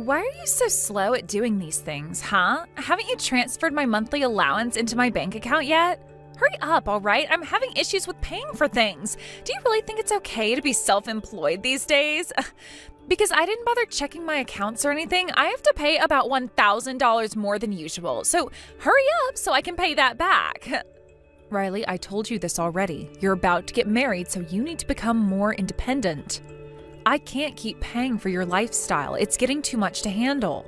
Why are you so slow at doing these things, huh? Haven't you transferred my monthly allowance into my bank account yet? Hurry up, all right? I'm having issues with paying for things. Do you really think it's okay to be self-employed these days? Because I didn't bother checking my accounts or anything, I have to pay about $1,000 more than usual. So hurry up so I can pay that back. Riley, I told you this already. You're about to get married, so you need to become more independent. I can't keep paying for your lifestyle. It's getting too much to handle.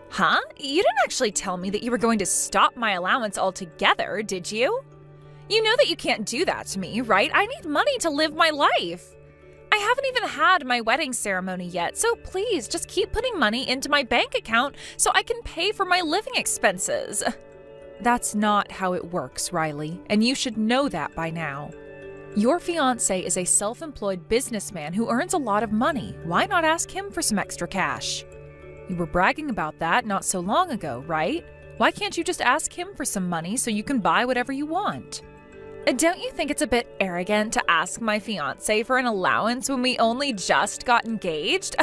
Huh? You didn't actually tell me that you were going to stop my allowance altogether, did you? You know that you can't do that to me, right? I need money to live my life. I haven't even had my wedding ceremony yet, so please just keep putting money into my bank account so I can pay for my living expenses. That's not how it works, Riley, and you should know that by now. Your fiancé is a self-employed businessman who earns a lot of money. Why not ask him for some extra cash? You were bragging about that not so long ago, right? Why can't you just ask him for some money so you can buy whatever you want? Don't you think it's a bit arrogant to ask my fiancé for an allowance when we only just got engaged?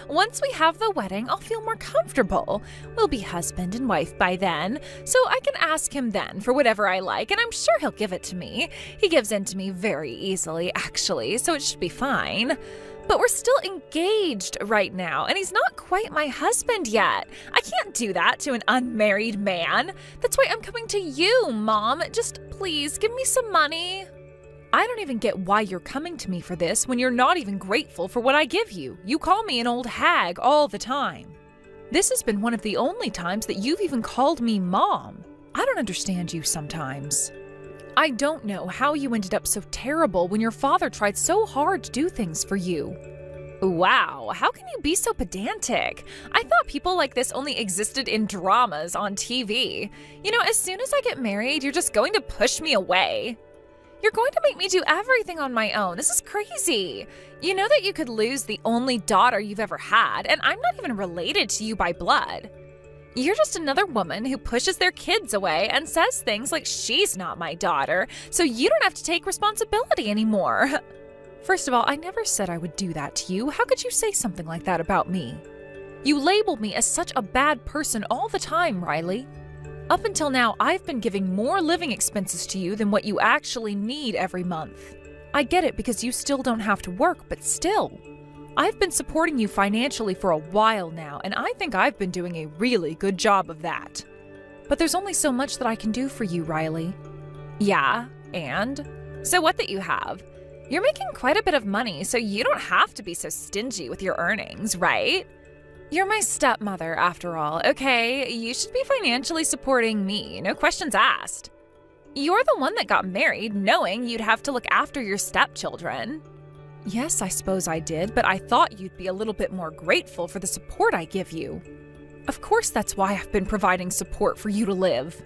Once we have the wedding, I'll feel more comfortable. We'll be husband and wife by then, so I can ask him then for whatever I like, and I'm sure he'll give it to me. He gives in to me very easily, actually, so it should be fine. But we're still engaged right now, and he's not quite my husband yet. I can't do that to an unmarried man. That's why I'm coming to you, Mom. Just please give me some money. I don't even get why you're coming to me for this when you're not even grateful for what I give you. You call me an old hag all the time. This has been one of the only times that you've even called me Mom. I don't understand you sometimes. I don't know how you ended up so terrible when your father tried so hard to do things for you. Wow, how can you be so pedantic? I thought people like this only existed in dramas on TV. You know, as soon as I get married, you're just going to push me away. You're going to make me do everything on my own. This is crazy. You know that you could lose the only daughter you've ever had, and I'm not even related to you by blood. You're just another woman who pushes their kids away and says things like she's not my daughter, so you don't have to take responsibility anymore. First of all, I never said I would do that to you. How could you say something like that about me? You labeled me as such a bad person all the time, Riley. Up until now, I've been giving more living expenses to you than what you actually need every month. I get it because you still don't have to work, but still. I've been supporting you financially for a while now, and I think I've been doing a really good job of that. But there's only so much that I can do for you, Riley. Yeah, and? So what that you have? You're making quite a bit of money, so you don't have to be so stingy with your earnings, right? You're my stepmother, after all, okay? You should be financially supporting me, no questions asked. You're the one that got married knowing you'd have to look after your stepchildren. Yes, I suppose I did, but I thought you'd be a little bit more grateful for the support I give you. Of course that's why I've been providing support for you to live.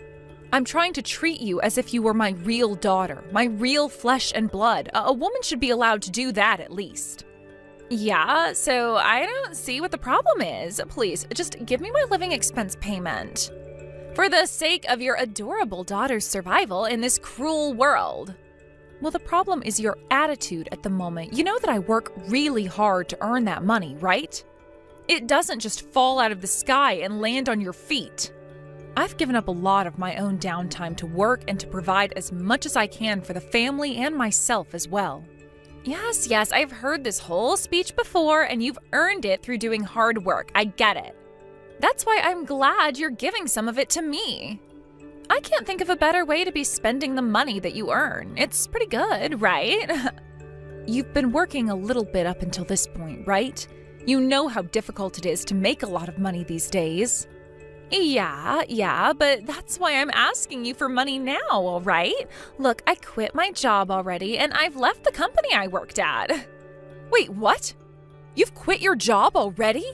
I'm trying to treat you as if you were my real daughter, my real flesh and blood. A woman should be allowed to do that at least. Yeah, so I don't see what the problem is. Please, just give me my living expense payment. For the sake of your adorable daughter's survival in this cruel world. Well, the problem is your attitude at the moment. You know that I work really hard to earn that money, right? It doesn't just fall out of the sky and land on your feet. I've given up a lot of my own downtime to work and to provide as much as I can for the family and myself as well. Yes, I've heard this whole speech before, and you've earned it through doing hard work. I get it. That's why I'm glad you're giving some of it to me. I can't think of a better way to be spending the money that you earn. It's pretty good, right? You've been working a little bit up until this point, right? You know how difficult it is to make a lot of money these days. Yeah, but that's why I'm asking you for money now, all right? Look, I quit my job already, and I've left the company I worked at. Wait, what? You've quit your job already?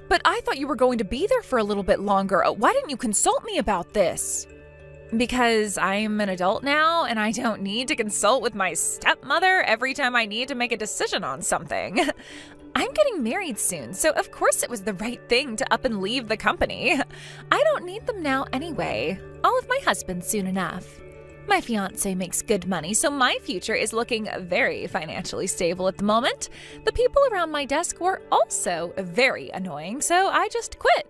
But I thought you were going to be there for a little bit longer. Why didn't you consult me about this? Because I'm an adult now and I don't need to consult with my stepmother every time I need to make a decision on something. I'm getting married soon, so of course it was the right thing to up and leave the company. I don't need them now anyway. I'll have my husband soon enough. My fiancé makes good money, so my future is looking very financially stable at the moment. The people around my desk were also very annoying, so I just quit.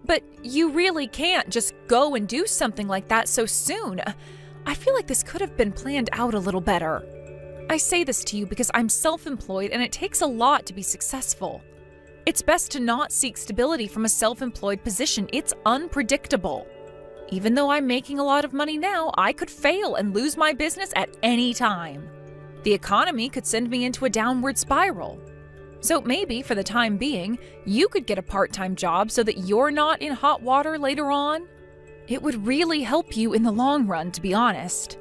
But you really can't just go and do something like that so soon. I feel like this could have been planned out a little better. I say this to you because I'm self-employed and it takes a lot to be successful. It's best to not seek stability from a self-employed position. It's unpredictable. Even though I'm making a lot of money now, I could fail and lose my business at any time. The economy could send me into a downward spiral. So maybe, for the time being, you could get a part-time job so that you're not in hot water later on. It would really help you in the long run, to be honest.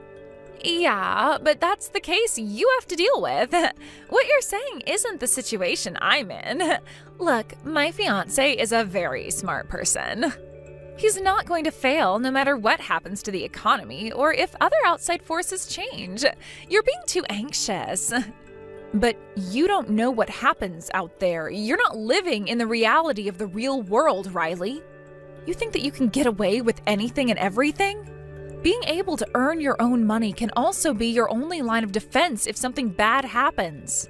Yeah, but that's the case you have to deal with. What you're saying isn't the situation I'm in. Look, my fiancé is a very smart person. He's not going to fail no matter what happens to the economy or if other outside forces change. You're being too anxious. But you don't know what happens out there. You're not living in the reality of the real world, Riley. You think that you can get away with anything and everything? Being able to earn your own money can also be your only line of defense if something bad happens.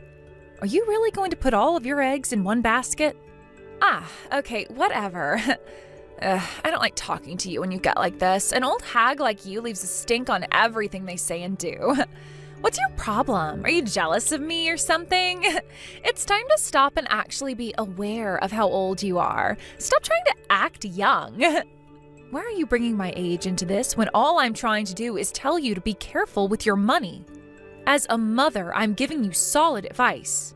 Are you really going to put all of your eggs in one basket? Okay, whatever. I don't like talking to you when you get like this. An old hag like you leaves a stink on everything they say and do. What's your problem? Are you jealous of me or something? It's time to stop and actually be aware of how old you are. Stop trying to act young. Why are you bringing my age into this when all I'm trying to do is tell you to be careful with your money? As a mother, I'm giving you solid advice.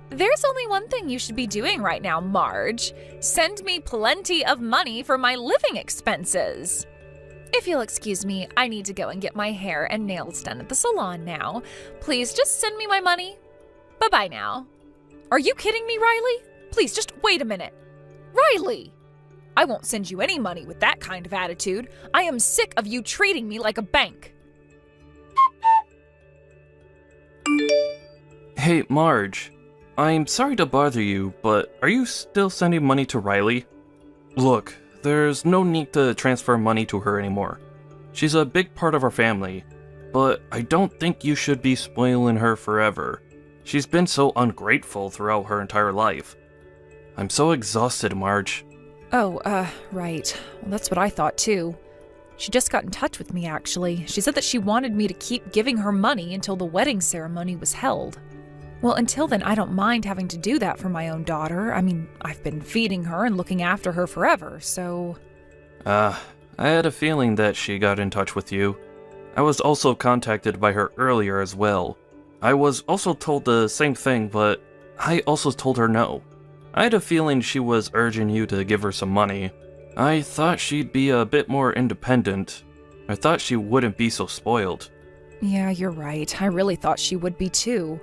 There's only one thing you should be doing right now, Marge. Send me plenty of money for my living expenses. If you'll excuse me, I need to go and get my hair and nails done at the salon now. Please just send me my money. Bye-bye now. Are you kidding me, Riley? Please, just wait a minute. Riley! I won't send you any money with that kind of attitude. I am sick of you treating me like a bank. Hey, Marge. I'm sorry to bother you, but are you still sending money to Riley? Look, there's no need to transfer money to her anymore. She's a big part of our family, but I don't think you should be spoiling her forever. She's been so ungrateful throughout her entire life. I'm so exhausted, Marge. Right. Well, that's what I thought too. She just got in touch with me, actually. She said that she wanted me to keep giving her money until the wedding ceremony was held. Well, until then, I don't mind having to do that for my own daughter. I mean, I've been feeding her and looking after her forever, so... I had a feeling that she got in touch with you. I was also contacted by her earlier as well. I was also told the same thing, but I also told her no. I had a feeling she was urging you to give her some money. I thought she'd be a bit more independent. I thought she wouldn't be so spoiled. Yeah, you're right. I really thought she would be too.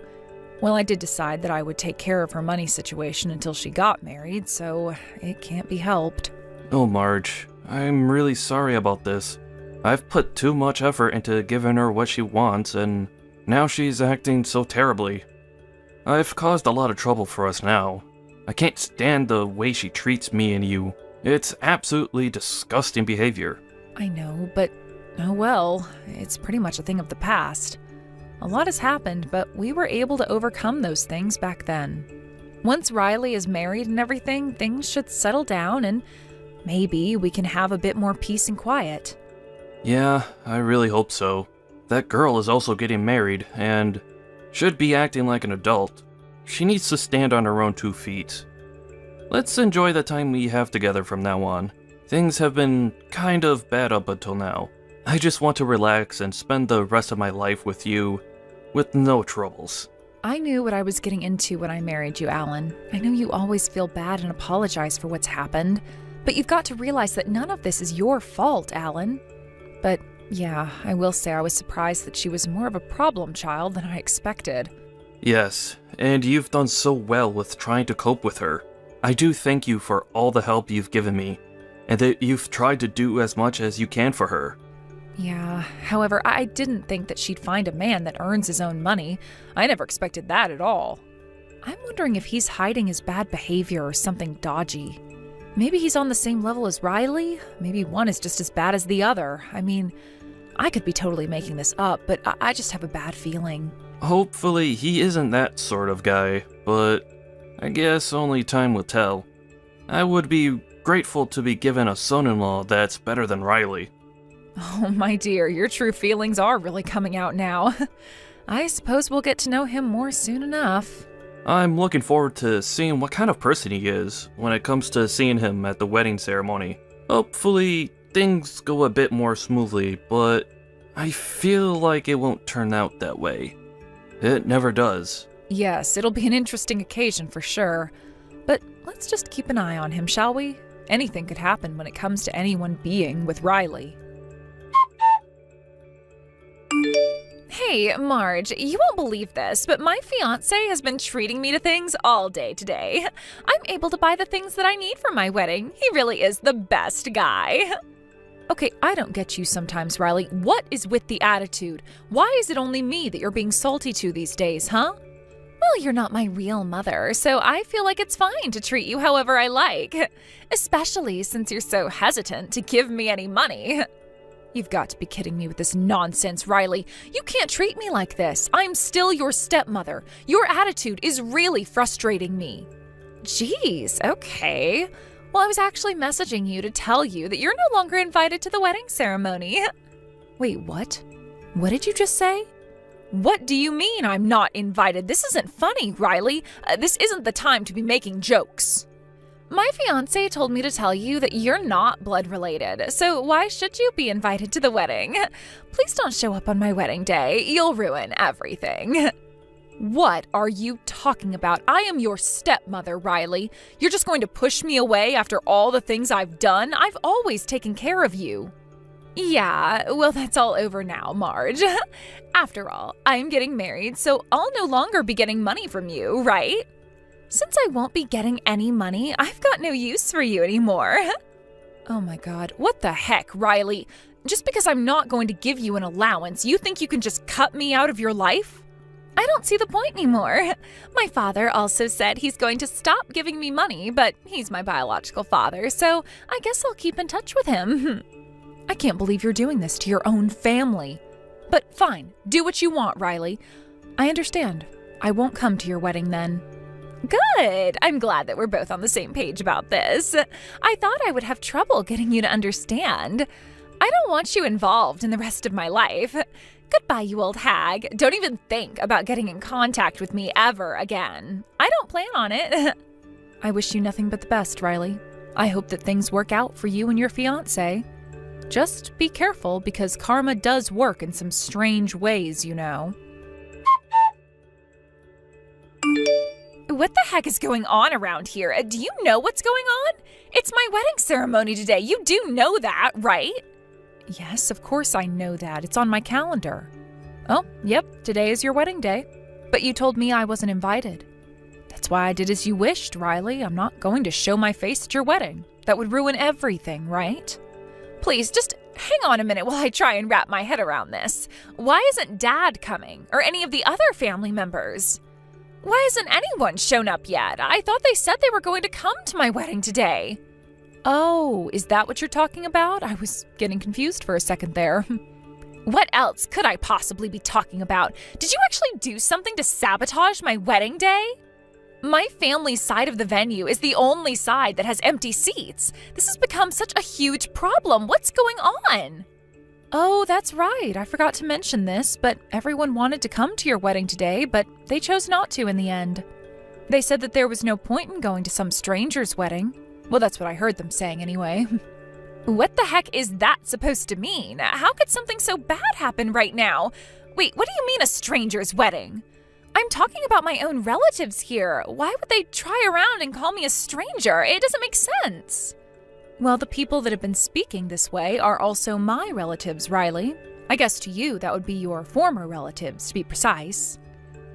Well, I did decide that I would take care of her money situation until she got married, so it can't be helped. Oh, Marge, I'm really sorry about this. I've put too much effort into giving her what she wants, and now she's acting so terribly. I've caused a lot of trouble for us now. I can't stand the way she treats me and you. It's absolutely disgusting behavior. I know, but oh well, it's pretty much a thing of the past. A lot has happened, but we were able to overcome those things back then. Once Riley is married and everything, things should settle down and maybe we can have a bit more peace and quiet. Yeah, I really hope so. That girl is also getting married and should be acting like an adult. She needs to stand on her own 2 feet. Let's enjoy the time we have together from now on. Things have been kind of bad up until now. I just want to relax and spend the rest of my life with you, with no troubles. I knew what I was getting into when I married you, Alan. I know you always feel bad and apologize for what's happened, but you've got to realize that none of this is your fault, Alan. But yeah, I will say I was surprised that she was more of a problem child than I expected. Yes, and you've done so well with trying to cope with her. I do thank you for all the help you've given me, and that you've tried to do as much as you can for her. Yeah, however, I didn't think that she'd find a man that earns his own money. I never expected that at all. I'm wondering if he's hiding his bad behavior or something dodgy. Maybe he's on the same level as Riley. Maybe one is just as bad as the other. I mean, I could be totally making this up, but I just have a bad feeling. Hopefully he isn't that sort of guy, but I guess only time will tell. I would be grateful to be given a son-in-law that's better than Riley. Oh, my dear, your true feelings are really coming out now. I suppose we'll get to know him more soon enough. I'm looking forward to seeing what kind of person he is when it comes to seeing him at the wedding ceremony. Hopefully, things go a bit more smoothly, but I feel like it won't turn out that way. It never does. Yes, it'll be an interesting occasion for sure. But let's just keep an eye on him, shall we? Anything could happen when it comes to anyone being with Riley. Hey, Marge, you won't believe this, but my fiancé has been treating me to things all day today. I'm able to buy the things that I need for my wedding. He really is the best guy. Okay, I don't get you sometimes, Riley. What is with the attitude? Why is it only me that you're being salty to these days, huh? Well, you're not my real mother, so I feel like it's fine to treat you however I like. Especially since you're so hesitant to give me any money. You've got to be kidding me with this nonsense, Riley. You can't treat me like this. I'm still your stepmother. Your attitude is really frustrating me. Jeez, okay. Well, I was actually messaging you to tell you that you're no longer invited to the wedding ceremony. Wait, what? What did you just say? What do you mean I'm not invited? This isn't funny, Riley. This isn't the time to be making jokes. My fiancé told me to tell you that you're not blood related, so why should you be invited to the wedding? Please don't show up on my wedding day. You'll ruin everything. What are you talking about? I am your stepmother, Riley. You're just going to push me away after all the things I've done? I've always taken care of you. Yeah, well, that's all over now, Marge. After all, I'm getting married, so I'll no longer be getting money from you, right? Since I won't be getting any money, I've got no use for you anymore. Oh my God, what the heck, Riley? Just because I'm not going to give you an allowance, you think you can just cut me out of your life? I don't see the point anymore. My father also said he's going to stop giving me money, but he's my biological father, so I guess I'll keep in touch with him. I can't believe you're doing this to your own family. But fine, do what you want, Riley. I understand. I won't come to your wedding then. Good. I'm glad that we're both on the same page about this. I thought I would have trouble getting you to understand. I don't want you involved in the rest of my life. Goodbye, you old hag. Don't even think about getting in contact with me ever again. I don't plan on it. I wish you nothing but the best, Riley. I hope that things work out for you and your fiancé. Just be careful because karma does work in some strange ways, you know. What the heck is going on around here? Do you know what's going on? It's my wedding ceremony today. You do know that, right? Yes, of course I know that. It's on my calendar. Oh, yep, today is your wedding day. But you told me I wasn't invited. That's why I did as you wished, Riley. I'm not going to show my face at your wedding. That would ruin everything, right? Please, just hang on a minute while I try and wrap my head around this. Why isn't Dad coming? Or any of the other family members? Why hasn't anyone shown up yet? I thought they said they were going to come to my wedding today. Oh, is that what you're talking about? I was getting confused for a second there. What else could I possibly be talking about? Did you actually do something to sabotage my wedding day? My family's side of the venue is the only side that has empty seats. This has become such a huge problem. What's going on? Oh, that's right. I forgot to mention this, but everyone wanted to come to your wedding today, but they chose not to in the end. They said that there was no point in going to some stranger's wedding. Well, that's what I heard them saying anyway. What the heck is that supposed to mean? How could something so bad happen right now? Wait, what do you mean a stranger's wedding? I'm talking about my own relatives here. Why would they try around and call me a stranger? It doesn't make sense. Well, the people that have been speaking this way are also my relatives, Riley. I guess to you that would be your former relatives, to be precise.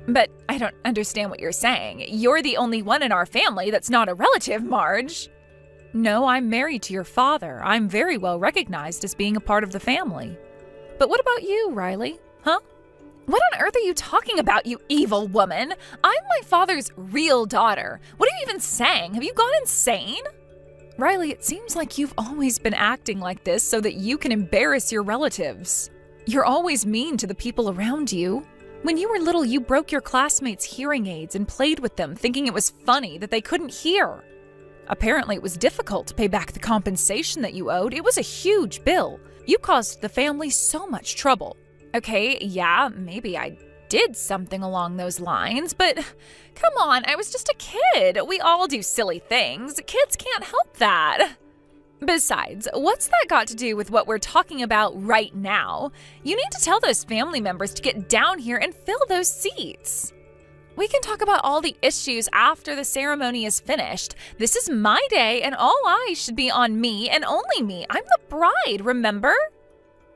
But I don't understand what you're saying. You're the only one in our family that's not a relative, Marge. No, I'm married to your father. I'm very well recognized as being a part of the family. But what about you, Riley? Huh? What on earth are you talking about, you evil woman? I'm my father's real daughter. What are you even saying? Have you gone insane? Riley, it seems like you've always been acting like this so that you can embarrass your relatives. You're always mean to the people around you. When you were little, you broke your classmates' hearing aids and played with them, thinking it was funny that they couldn't hear. Apparently, it was difficult to pay back the compensation that you owed. It was a huge bill. You caused the family so much trouble. Okay, yeah, maybe I did something along those lines, but come on, I was just a kid. We all do silly things. Kids can't help that. Besides, what's that got to do with what we're talking about right now? You need to tell those family members to get down here and fill those seats. We can talk about all the issues after the ceremony is finished. This is my day, and all eyes should be on me and only me. I'm the bride, remember?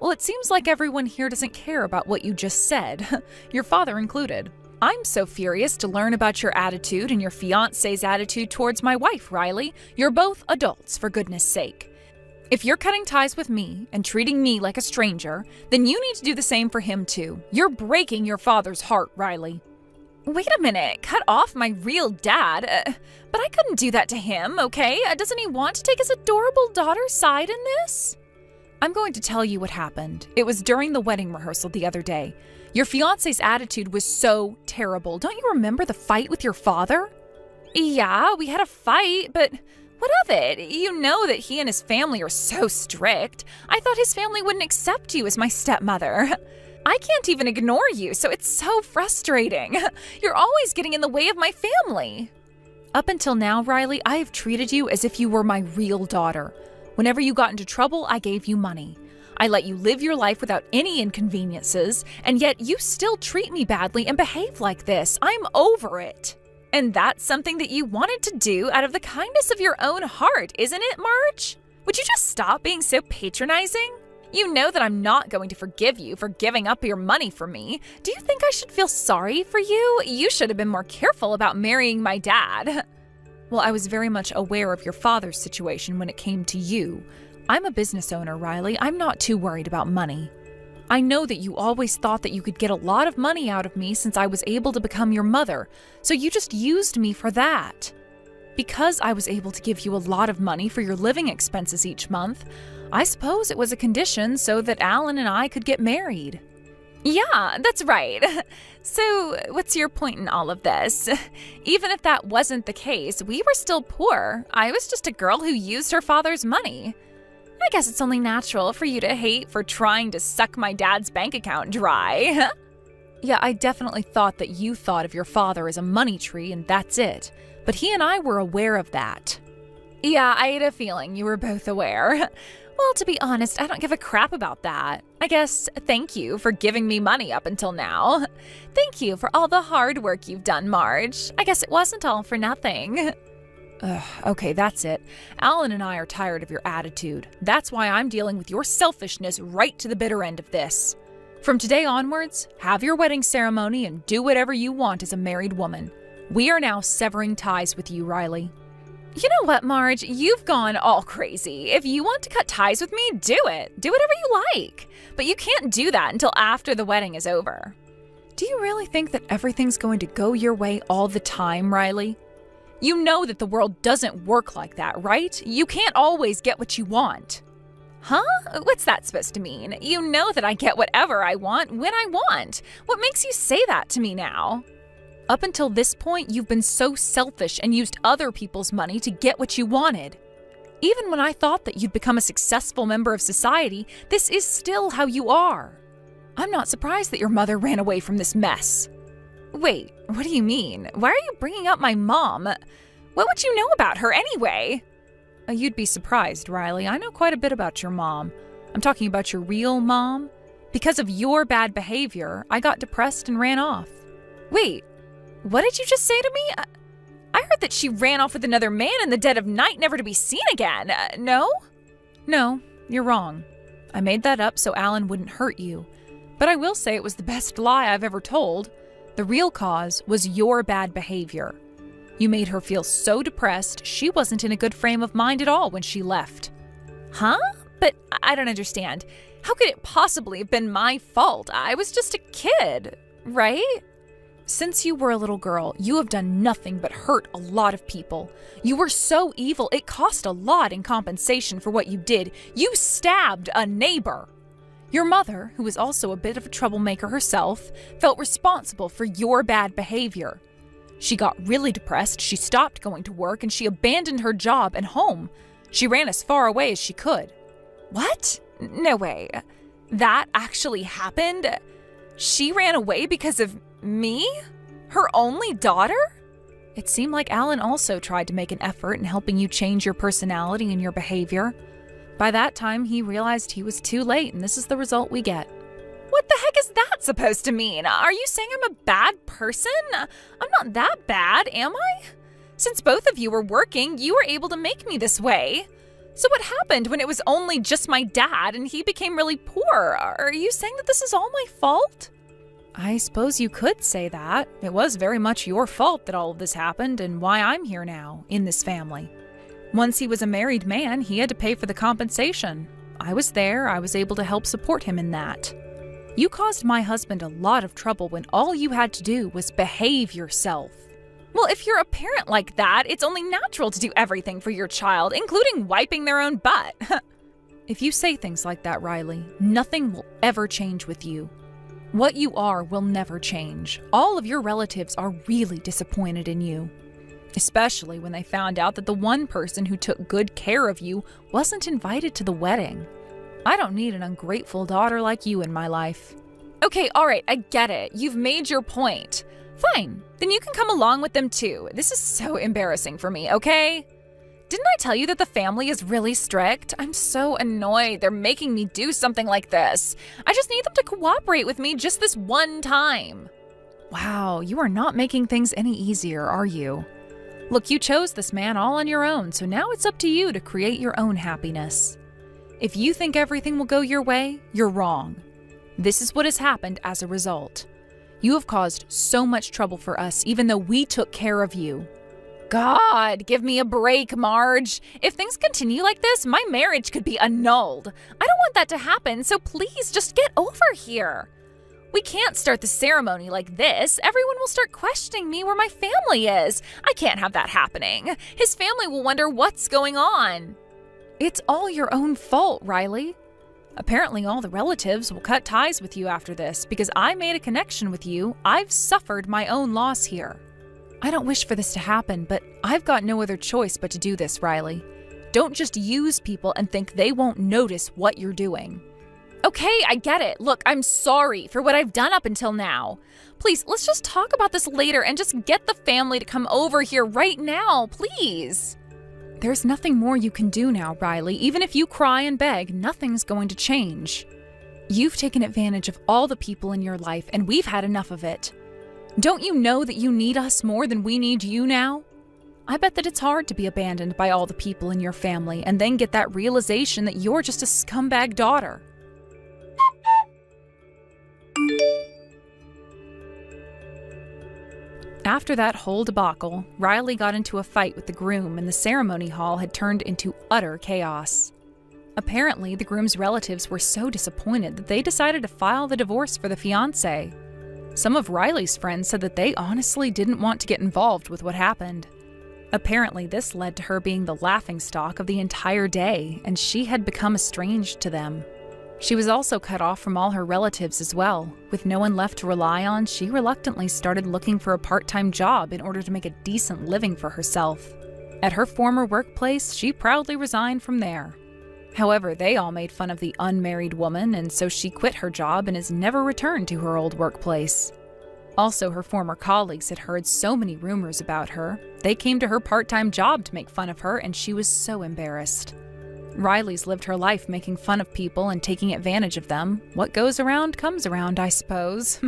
Well, it seems like everyone here doesn't care about what you just said, your father included. I'm so furious to learn about your attitude and your fiancé's attitude towards my wife, Riley. You're both adults, for goodness sake. If you're cutting ties with me and treating me like a stranger, then you need to do the same for him too. You're breaking your father's heart, Riley. Wait a minute, cut off my real dad? But I couldn't do that to him, okay? Doesn't he want to take his adorable daughter's side in this? I'm going to tell you what happened. It was during the wedding rehearsal the other day. Your fiancé's attitude was so terrible. Don't you remember the fight with your father? Yeah, we had a fight, but what of it? You know that he and his family are so strict. I thought his family wouldn't accept you as my stepmother. I can't even ignore you, so it's so frustrating. You're always getting in the way of my family. Up until now, Riley, I have treated you as if you were my real daughter. Whenever you got into trouble, I gave you money. I let you live your life without any inconveniences, and yet you still treat me badly and behave like this. I'm over it. And that's something that you wanted to do out of the kindness of your own heart, isn't it, Marge? Would you just stop being so patronizing? You know that I'm not going to forgive you for giving up your money for me. Do you think I should feel sorry for you? You should have been more careful about marrying my dad. Well, I was very much aware of your father's situation when it came to you. I'm a business owner, Riley. I'm not too worried about money. I know that you always thought that you could get a lot of money out of me since I was able to become your mother, so you just used me for that. Because I was able to give you a lot of money for your living expenses each month, I suppose it was a condition so that Alan and I could get married. Yeah, that's right. So, what's your point in all of this? Even if that wasn't the case, we were still poor. I was just a girl who used her father's money. I guess it's only natural for you to hate for trying to suck my dad's bank account dry. Yeah, I definitely thought that you thought of your father as a money tree and that's it. But he and I were aware of that. Yeah, I had a feeling you were both aware. Well, to be honest, I don't give a crap about that. I guess thank you for giving me money up until now. Thank you for all the hard work you've done, Marge. I guess it wasn't all for nothing. Okay, that's it. Alan and I are tired of your attitude. That's why I'm dealing with your selfishness right to the bitter end of this. From today onwards, have your wedding ceremony and do whatever you want as a married woman. We are now severing ties with you, Riley. You know what, Marge? You've gone all crazy. If you want to cut ties with me, do it. Do whatever you like. But you can't do that until after the wedding is over. Do you really think that everything's going to go your way all the time, Riley? You know that the world doesn't work like that, right? You can't always get what you want. Huh? What's that supposed to mean? You know that I get whatever I want when I want. What makes you say that to me now? Up until this point, you've been so selfish and used other people's money to get what you wanted. Even when I thought that you'd become a successful member of society, this is still how you are. I'm not surprised that your mother ran away from this mess. Wait, what do you mean? Why are you bringing up my mom? What would you know about her anyway? You'd be surprised, Riley. I know quite a bit about your mom. I'm talking about your real mom. Because of your bad behavior, I got depressed and ran off. Wait. What did you just say to me? I heard that she ran off with another man in the dead of night, never to be seen again. No? No, you're wrong. I made that up so Alan wouldn't hurt you. But I will say it was the best lie I've ever told. The real cause was your bad behavior. You made her feel so depressed, she wasn't in a good frame of mind at all when she left. Huh? But I don't understand. How could it possibly have been my fault? I was just a kid, right? Since you were a little girl, you have done nothing but hurt a lot of people. You were so evil, it cost a lot in compensation for what you did. You stabbed a neighbor. Your mother, who was also a bit of a troublemaker herself, felt responsible for your bad behavior. She got really depressed, she stopped going to work, and she abandoned her job and home. She ran as far away as she could. What? No way. That actually happened? She ran away because of me? Her only daughter? It seemed like Alan also tried to make an effort in helping you change your personality and your behavior. By that time, he realized he was too late, and this is the result we get. What the heck is that supposed to mean? Are you saying I'm a bad person? I'm not that bad, am I? Since both of you were working, you were able to make me this way. So what happened when it was only just my dad and he became really poor? Are you saying that this is all my fault? I suppose you could say that. It was very much your fault that all of this happened and why I'm here now, in this family. Once he was a married man, he had to pay for the compensation. I was there. I was able to help support him in that. You caused my husband a lot of trouble when all you had to do was behave yourself. Well, if you're a parent like that, it's only natural to do everything for your child, including wiping their own butt. If you say things like that, Riley, nothing will ever change with you. What you are will never change. All of your relatives are really disappointed in you. Especially when they found out that the one person who took good care of you wasn't invited to the wedding. I don't need an ungrateful daughter like you in my life. Okay, all right, I get it. You've made your point. Fine, then you can come along with them too. This is so embarrassing for me, okay? Didn't I tell you that the family is really strict? I'm so annoyed. They're making me do something like this. I just need them to cooperate with me just this one time. Wow, you are not making things any easier, are you? Look, you chose this man all on your own, so now it's up to you to create your own happiness. If you think everything will go your way, you're wrong. This is what has happened as a result. You have caused so much trouble for us, even though we took care of you. God, give me a break, Marge. If things continue like this, my marriage could be annulled. I don't want that to happen, so please just get over here. We can't start the ceremony like this. Everyone will start questioning me where my family is. I can't have that happening. His family will wonder what's going on. It's all your own fault, Riley. Apparently all the relatives will cut ties with you after this because I made a connection with you. I've suffered my own loss here. I don't wish for this to happen, but I've got no other choice but to do this, Riley. Don't just use people and think they won't notice what you're doing. Okay, I get it. Look, I'm sorry for what I've done up until now. Please, let's just talk about this later and just get the family to come over here right now, please. There's nothing more you can do now, Riley. Even if you cry and beg, nothing's going to change. You've taken advantage of all the people in your life, and we've had enough of it. Don't you know that you need us more than we need you now? I bet that it's hard to be abandoned by all the people in your family and then get that realization that you're just a scumbag daughter. After that whole debacle, Riley got into a fight with the groom and the ceremony hall had turned into utter chaos. Apparently, the groom's relatives were so disappointed that they decided to file the divorce for the fiancé. Some of Riley's friends said that they honestly didn't want to get involved with what happened. Apparently, this led to her being the laughingstock of the entire day, and she had become estranged to them. She was also cut off from all her relatives as well. With no one left to rely on, she reluctantly started looking for a part-time job in order to make a decent living for herself. At her former workplace, she proudly resigned from there. However, they all made fun of the unmarried woman, and so she quit her job and has never returned to her old workplace. Also, her former colleagues had heard so many rumors about her. They came to her part-time job to make fun of her, and she was so embarrassed. Riley's lived her life making fun of people and taking advantage of them. What goes around comes around, I suppose.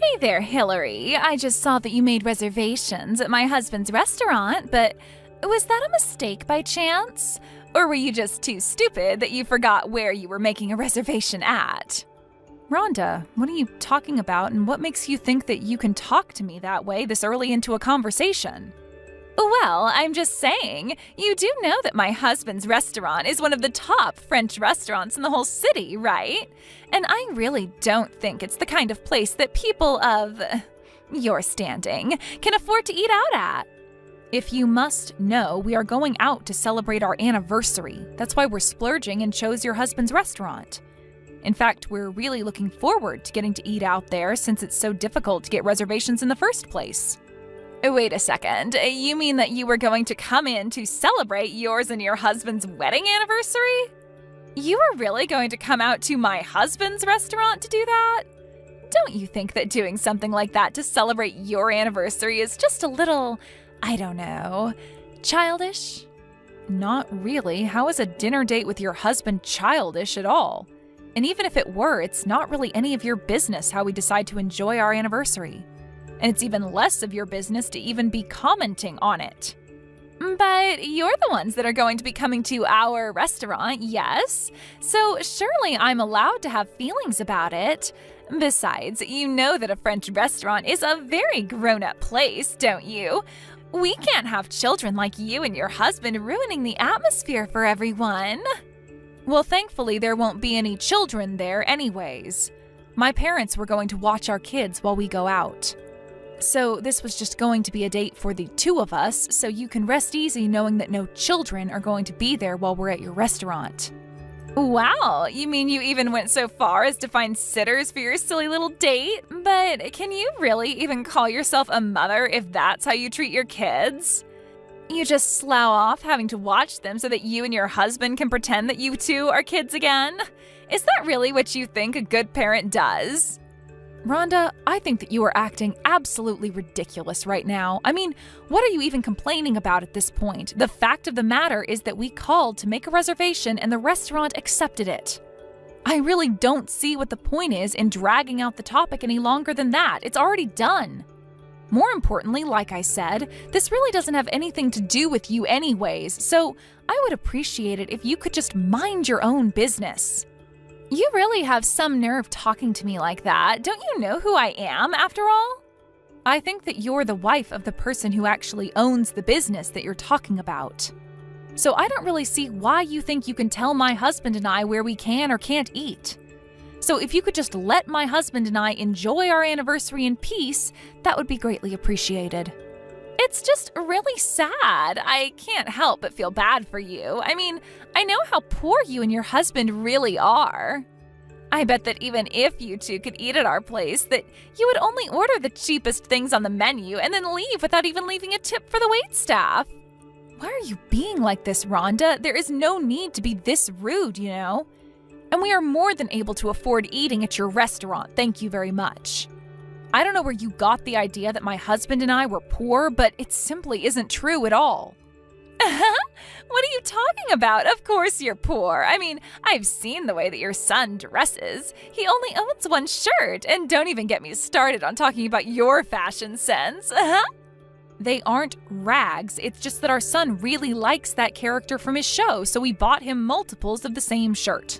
Hey there, Hillary. I just saw that you made reservations at my husband's restaurant, but was that a mistake by chance? Or were you just too stupid that you forgot where you were making a reservation at? Rhonda, what are you talking about, and what makes you think that you can talk to me that way this early into a conversation? Well, I'm just saying, you do know that my husband's restaurant is one of the top French restaurants in the whole city, right? And I really don't think it's the kind of place that people of your standing can afford to eat out at. If you must know, we are going out to celebrate our anniversary. That's why we're splurging and chose your husband's restaurant. In fact, we're really looking forward to getting to eat out there since it's so difficult to get reservations in the first place. Wait a second, you mean that you were going to come in to celebrate yours and your husband's wedding anniversary? You were really going to come out to my husband's restaurant to do that? Don't you think that doing something like that to celebrate your anniversary is just a little, I don't know, childish? Not really. How is a dinner date with your husband childish at all? And even if it were, it's not really any of your business how we decide to enjoy our anniversary. And it's even less of your business to even be commenting on it. But you're the ones that are going to be coming to our restaurant, yes? So surely I'm allowed to have feelings about it. Besides, you know that a French restaurant is a very grown-up place, don't you? We can't have children like you and your husband ruining the atmosphere for everyone. Well, thankfully, there won't be any children there anyways. My parents were going to watch our kids while we go out. So this was just going to be a date for the two of us, so you can rest easy knowing that no children are going to be there while we're at your restaurant. Wow, you mean you even went so far as to find sitters for your silly little date? But can you really even call yourself a mother if that's how you treat your kids? You just slough off having to watch them so that you and your husband can pretend that you two are kids again? Is that really what you think a good parent does? Rhonda, I think that you are acting absolutely ridiculous right now. I mean, what are you even complaining about at this point? The fact of the matter is that we called to make a reservation and the restaurant accepted it. I really don't see what the point is in dragging out the topic any longer than that. It's already done. More importantly, like I said, this really doesn't have anything to do with you anyways, so I would appreciate it if you could just mind your own business. You really have some nerve talking to me like that. Don't you know who I am, after all? I think that you're the wife of the person who actually owns the business that you're talking about. So I don't really see why you think you can tell my husband and I where we can or can't eat. So if you could just let my husband and I enjoy our anniversary in peace, that would be greatly appreciated. It's just really sad. I can't help but feel bad for you. I mean, I know how poor you and your husband really are. I bet that even if you two could eat at our place, that you would only order the cheapest things on the menu and then leave without even leaving a tip for the waitstaff. Why are you being like this, Rhonda? There is no need to be this rude, you know? And we are more than able to afford eating at your restaurant, thank you very much. I don't know where you got the idea that my husband and I were poor, but it simply isn't true at all. What are you talking about? Of course you're poor. I mean, I've seen the way that your son dresses. He only owns one shirt, and don't even get me started on talking about your fashion sense. They aren't rags, it's just that our son really likes that character from his show, so we bought him multiples of the same shirt.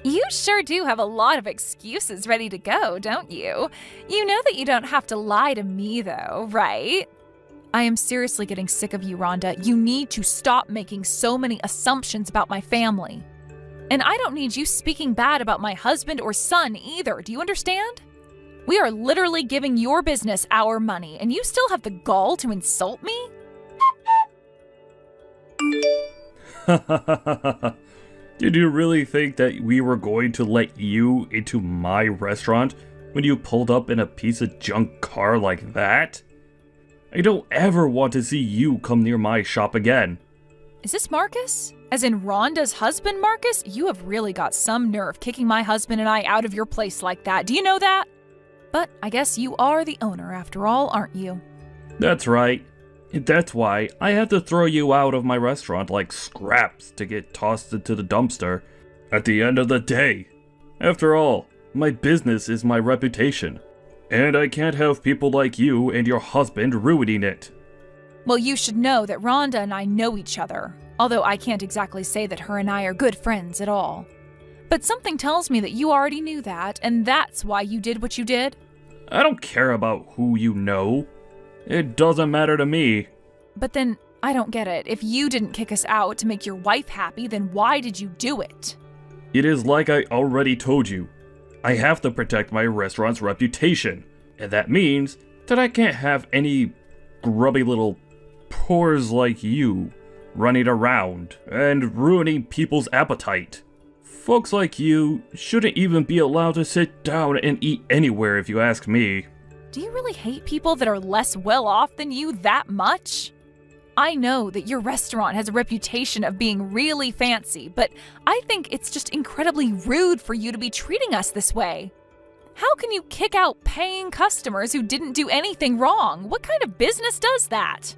You sure do have a lot of excuses ready to go, don't you? You know that you don't have to lie to me, though, right? I am seriously getting sick of you, Rhonda. You need to stop making so many assumptions about my family. And I don't need you speaking bad about my husband or son either, do you understand? We are literally giving your business our money, and you still have the gall to insult me? Did you really think that we were going to let you into my restaurant when you pulled up in a piece of junk car like that? I don't ever want to see you come near my shop again. Is this Marcus? As in Rhonda's husband, Marcus? You have really got some nerve kicking my husband and I out of your place like that. Do you know that? But I guess you are the owner after all, aren't you? That's right. That's why I had to throw you out of my restaurant like scraps to get tossed into the dumpster at the end of the day. After all, my business is my reputation, and I can't have people like you and your husband ruining it. Well, you should know that Rhonda and I know each other, although I can't exactly say that her and I are good friends at all. But something tells me that you already knew that, and that's why you did what you did. I don't care about who you know. It doesn't matter to me. But then, I don't get it. If you didn't kick us out to make your wife happy, then why did you do it? It is like I already told you. I have to protect my restaurant's reputation, and that means that I can't have any grubby little pores like you running around and ruining people's appetite. Folks like you shouldn't even be allowed to sit down and eat anywhere if you ask me. Do you really hate people that are less well off than you that much? I know that your restaurant has a reputation of being really fancy, but I think it's just incredibly rude for you to be treating us this way. How can you kick out paying customers who didn't do anything wrong? What kind of business does that?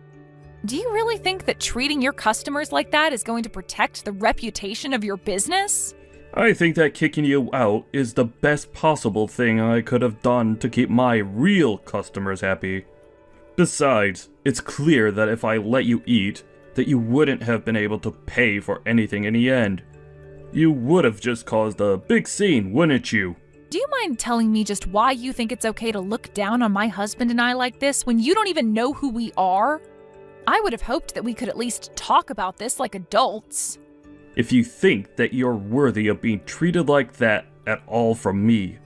Do you really think that treating your customers like that is going to protect the reputation of your business? I think that kicking you out is the best possible thing I could have done to keep my real customers happy. Besides, it's clear that if I let you eat, that you wouldn't have been able to pay for anything in the end. You would have just caused a big scene, wouldn't you? Do you mind telling me just why you think it's okay to look down on my husband and I like this when you don't even know who we are? I would have hoped that we could at least talk about this like adults. If you think that you're worthy of being treated like that at all from me,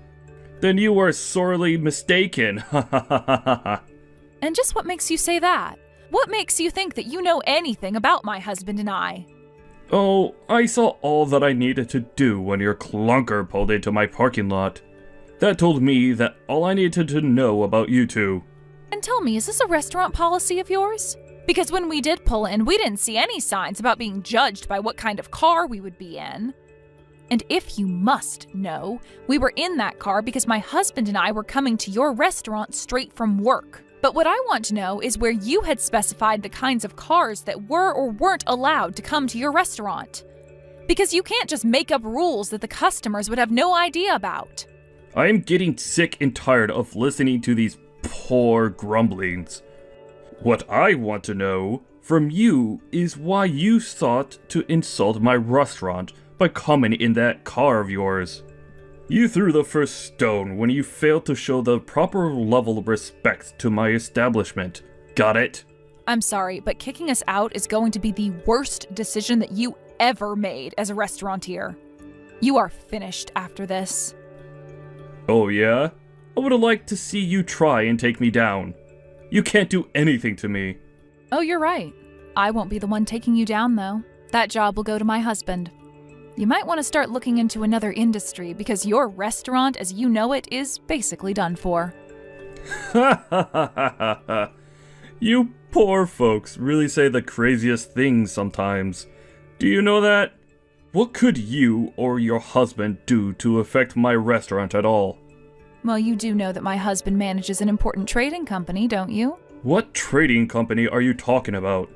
then you are sorely mistaken. Ha ha ha ha ha. And just what makes you say that? What makes you think that you know anything about my husband and I? Oh, I saw all that I needed to do when your clunker pulled into my parking lot. That told me that all I needed to know about you two. And tell me, is this a restaurant policy of yours? Because when we did pull in, we didn't see any signs about being judged by what kind of car we would be in. And if you must know, we were in that car because my husband and I were coming to your restaurant straight from work. But what I want to know is where you had specified the kinds of cars that were or weren't allowed to come to your restaurant. Because you can't just make up rules that the customers would have no idea about. I am getting sick and tired of listening to these poor grumblings. What I want to know from you is why you sought to insult my restaurant by coming in that car of yours. You threw the first stone when you failed to show the proper level of respect to my establishment. Got it? I'm sorry, but kicking us out is going to be the worst decision that you ever made as a restaurateur. You are finished after this. Oh yeah? I would have liked to see you try and take me down. You can't do anything to me. Oh, you're right. I won't be the one taking you down, though. That job will go to my husband. You might want to start looking into another industry because your restaurant, as you know it, is basically done for. Ha ha ha ha ha. You poor folks really say the craziest things sometimes. Do you know that? What could you or your husband do to affect my restaurant at all? Well, you do know that my husband manages an important trading company, don't you? What trading company are you talking about?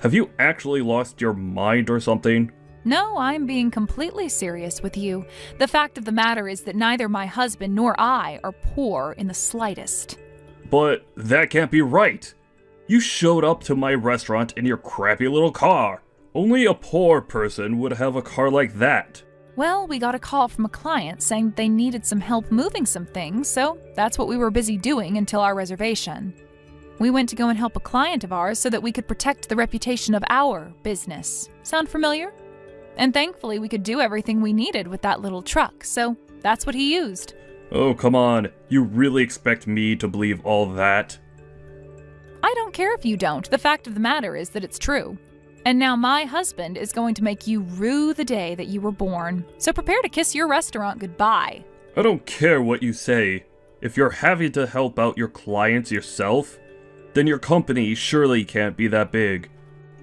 Have you actually lost your mind or something? No, I'm being completely serious with you. The fact of the matter is that neither my husband nor I are poor in the slightest. But that can't be right. You showed up to my restaurant in your crappy little car. Only a poor person would have a car like that. Well, we got a call from a client saying that they needed some help moving some things, so that's what we were busy doing until our reservation. We went to go and help a client of ours so that we could protect the reputation of our business. Sound familiar? And thankfully, we could do everything we needed with that little truck, so that's what he used. Oh, come on. You really expect me to believe all that? I don't care if you don't. The fact of the matter is that it's true. And now my husband is going to make you rue the day that you were born. So prepare to kiss your restaurant goodbye. I don't care what you say. If you're having to help out your clients yourself, then your company surely can't be that big.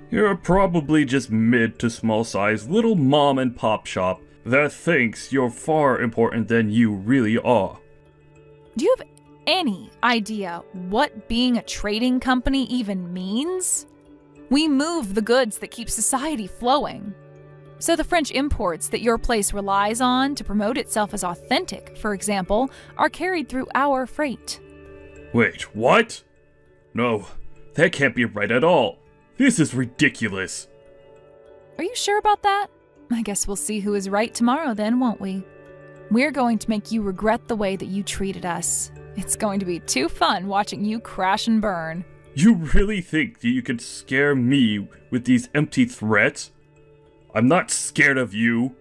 You're probably just mid to small size little mom and pop shop that thinks you're far important than you really are. Do you have any idea what being a trading company even means? We move the goods that keep society flowing. So the French imports that your place relies on to promote itself as authentic, for example, are carried through our freight. Wait, what? No, that can't be right at all. This is ridiculous. Are you sure about that? I guess we'll see who is right tomorrow then, won't we? We're going to make you regret the way that you treated us. It's going to be too fun watching you crash and burn. You really think that you can scare me with these empty threats? I'm not scared of you.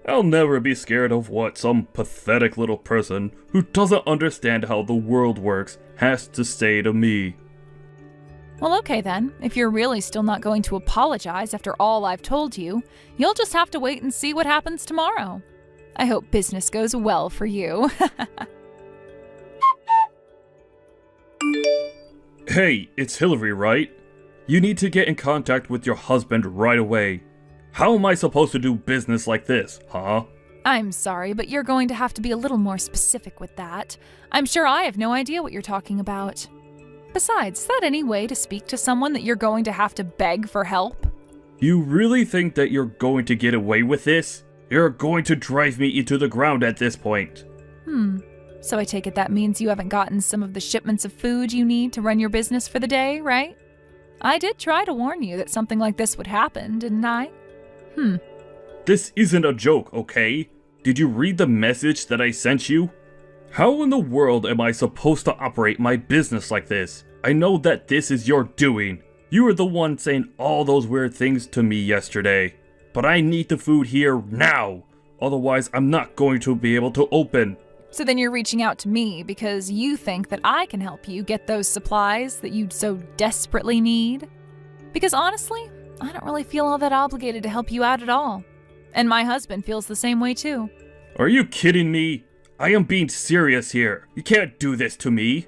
I'll never be scared of what some pathetic little person who doesn't understand how the world works has to say to me. Well, okay then. If you're really still not going to apologize after all I've told you, you'll just have to wait and see what happens tomorrow. I hope business goes well for you. Hey, it's Hillary, right? You need to get in contact with your husband right away. How am I supposed to do business like this, huh? I'm sorry, but you're going to have to be a little more specific with that. I'm sure I have no idea what you're talking about. Besides, is that any way to speak to someone that you're going to have to beg for help? You really think that you're going to get away with this? You're going to drive me into the ground at this point. So I take it that means you haven't gotten some of the shipments of food you need to run your business for the day, right? I did try to warn you that something like this would happen, didn't I? This isn't a joke, okay? Did you read the message that I sent you? How in the world am I supposed to operate my business like this? I know that this is your doing. You were the one saying all those weird things to me yesterday. But I need the food here now. Otherwise, I'm not going to be able to open. So then you're reaching out to me because you think that I can help you get those supplies that you so desperately need? Because honestly, I don't really feel all that obligated to help you out at all. And my husband feels the same way too. Are you kidding me? I am being serious here. You can't do this to me.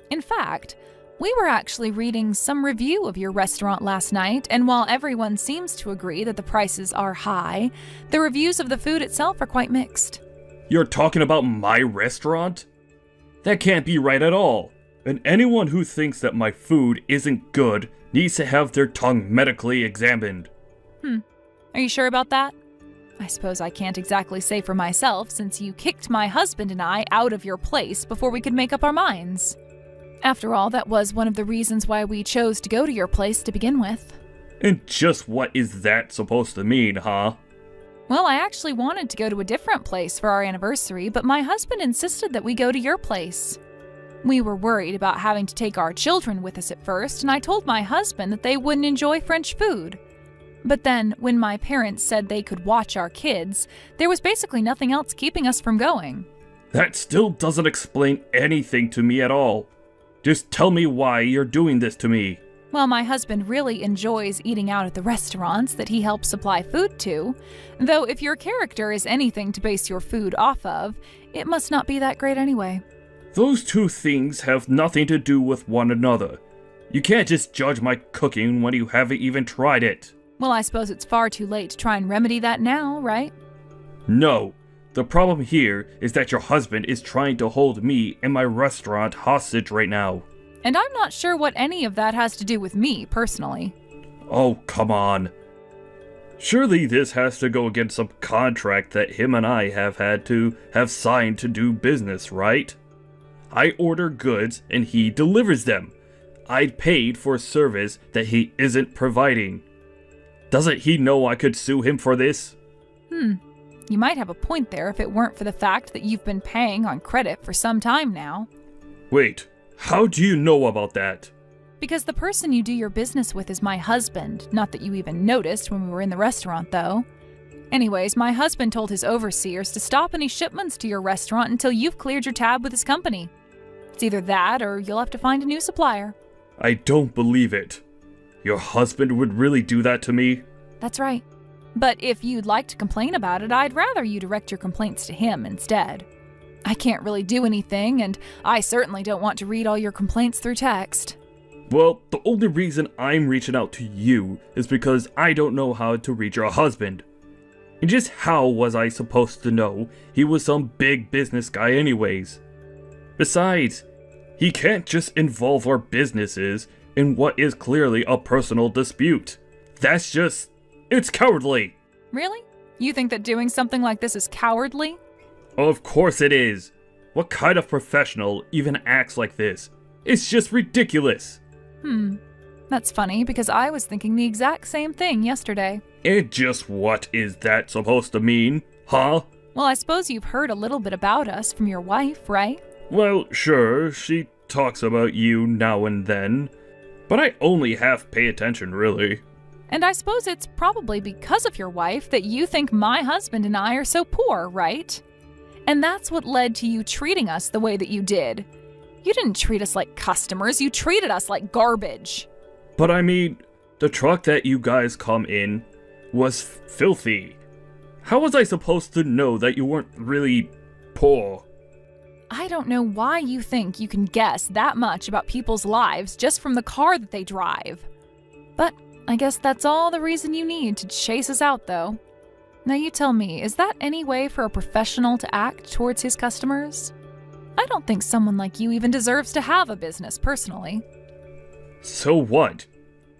In fact, we were actually reading some review of your restaurant last night, and while everyone seems to agree that the prices are high, the reviews of the food itself are quite mixed. You're talking about my restaurant? That can't be right at all. And anyone who thinks that my food isn't good needs to have their tongue medically examined. Are you sure about that? I suppose I can't exactly say for myself since you kicked my husband and I out of your place before we could make up our minds. After all, that was one of the reasons why we chose to go to your place to begin with. And just what is that supposed to mean, huh? Well, I actually wanted to go to a different place for our anniversary, but my husband insisted that we go to your place. We were worried about having to take our children with us at first, and I told my husband that they wouldn't enjoy French food. But then, when my parents said they could watch our kids, there was basically nothing else keeping us from going. That still doesn't explain anything to me at all. Just tell me why you're doing this to me. Well, my husband really enjoys eating out at the restaurants that he helps supply food to, though if your character is anything to base your food off of, it must not be that great anyway. Those two things have nothing to do with one another. You can't just judge my cooking when you haven't even tried it. Well, I suppose it's far too late to try and remedy that now, right? No. The problem here is that your husband is trying to hold me and my restaurant hostage right now. And I'm not sure what any of that has to do with me, personally. Oh, come on. Surely this has to go against some contract that him and I have had to have signed to do business, right? I order goods and he delivers them. I paid for a service that he isn't providing. Doesn't he know I could sue him for this? You might have a point there if it weren't for the fact that you've been paying on credit for some time now. Wait, how do you know about that? Because the person you do your business with is my husband. Not that you even noticed when we were in the restaurant, though. Anyways, my husband told his overseers to stop any shipments to your restaurant until you've cleared your tab with his company. It's either that or you'll have to find a new supplier. I don't believe it. Your husband would really do that to me? That's right. But if you'd like to complain about it, I'd rather you direct your complaints to him instead. I can't really do anything, and I certainly don't want to read all your complaints through text. Well, the only reason I'm reaching out to you is because I don't know how to reach your husband. And just how was I supposed to know he was some big business guy anyways? Besides, he can't just involve our businesses in what is clearly a personal dispute. It's cowardly. Really? You think that doing something like this is cowardly? Of course it is. What kind of professional even acts like this? It's just ridiculous. That's funny because I was thinking the exact same thing yesterday. And just what is that supposed to mean, huh? Well, I suppose you've heard a little bit about us from your wife, right? Well, sure, she talks about you now and then. But I only half pay attention, really. And I suppose it's probably because of your wife that you think my husband and I are so poor, right? And that's what led to you treating us the way that you did. You didn't treat us like customers, you treated us like garbage. But I mean, the truck that you guys come in was filthy. How was I supposed to know that you weren't really poor? I don't know why you think you can guess that much about people's lives just from the car that they drive. But I guess that's all the reason you need to chase us out, though. Now you tell me, is that any way for a professional to act towards his customers? I don't think someone like you even deserves to have a business, personally. So what?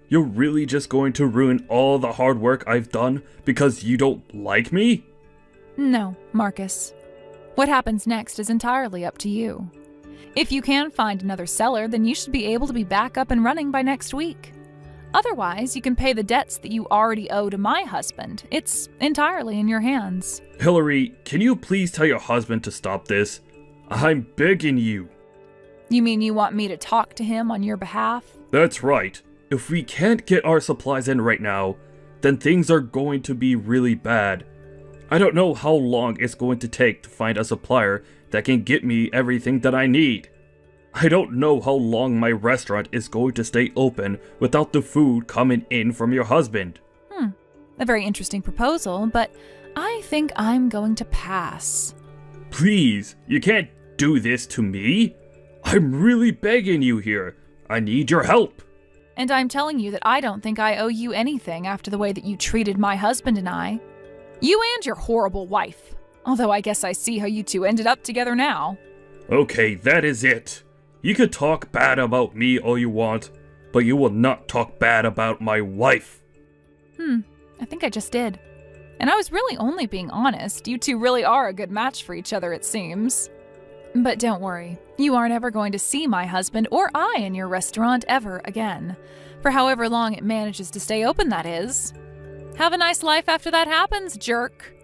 You're really just going to ruin all the hard work I've done because you don't like me? No, Marcus. What happens next is entirely up to you. If you can find another seller, then you should be able to be back up and running by next week. Otherwise, you can pay the debts that you already owe to my husband. It's entirely in your hands. Hillary, can you please tell your husband to stop this? I'm begging you. You mean you want me to talk to him on your behalf? That's right. If we can't get our supplies in right now, then things are going to be really bad. I don't know how long it's going to take to find a supplier that can get me everything that I need. I don't know how long my restaurant is going to stay open without the food coming in from your husband. A very interesting proposal, but I think I'm going to pass. Please, you can't do this to me. I'm really begging you here. I need your help. And I'm telling you that I don't think I owe you anything after the way that you treated my husband and I. You and your horrible wife. Although I guess I see how you two ended up together now. Okay, that is it. You could talk bad about me all you want, but you will not talk bad about my wife. I think I just did. And I was really only being honest. You two really are a good match for each other, it seems. But don't worry, you aren't ever going to see my husband or I in your restaurant ever again. For however long it manages to stay open, that is. Have a nice life after that happens, jerk.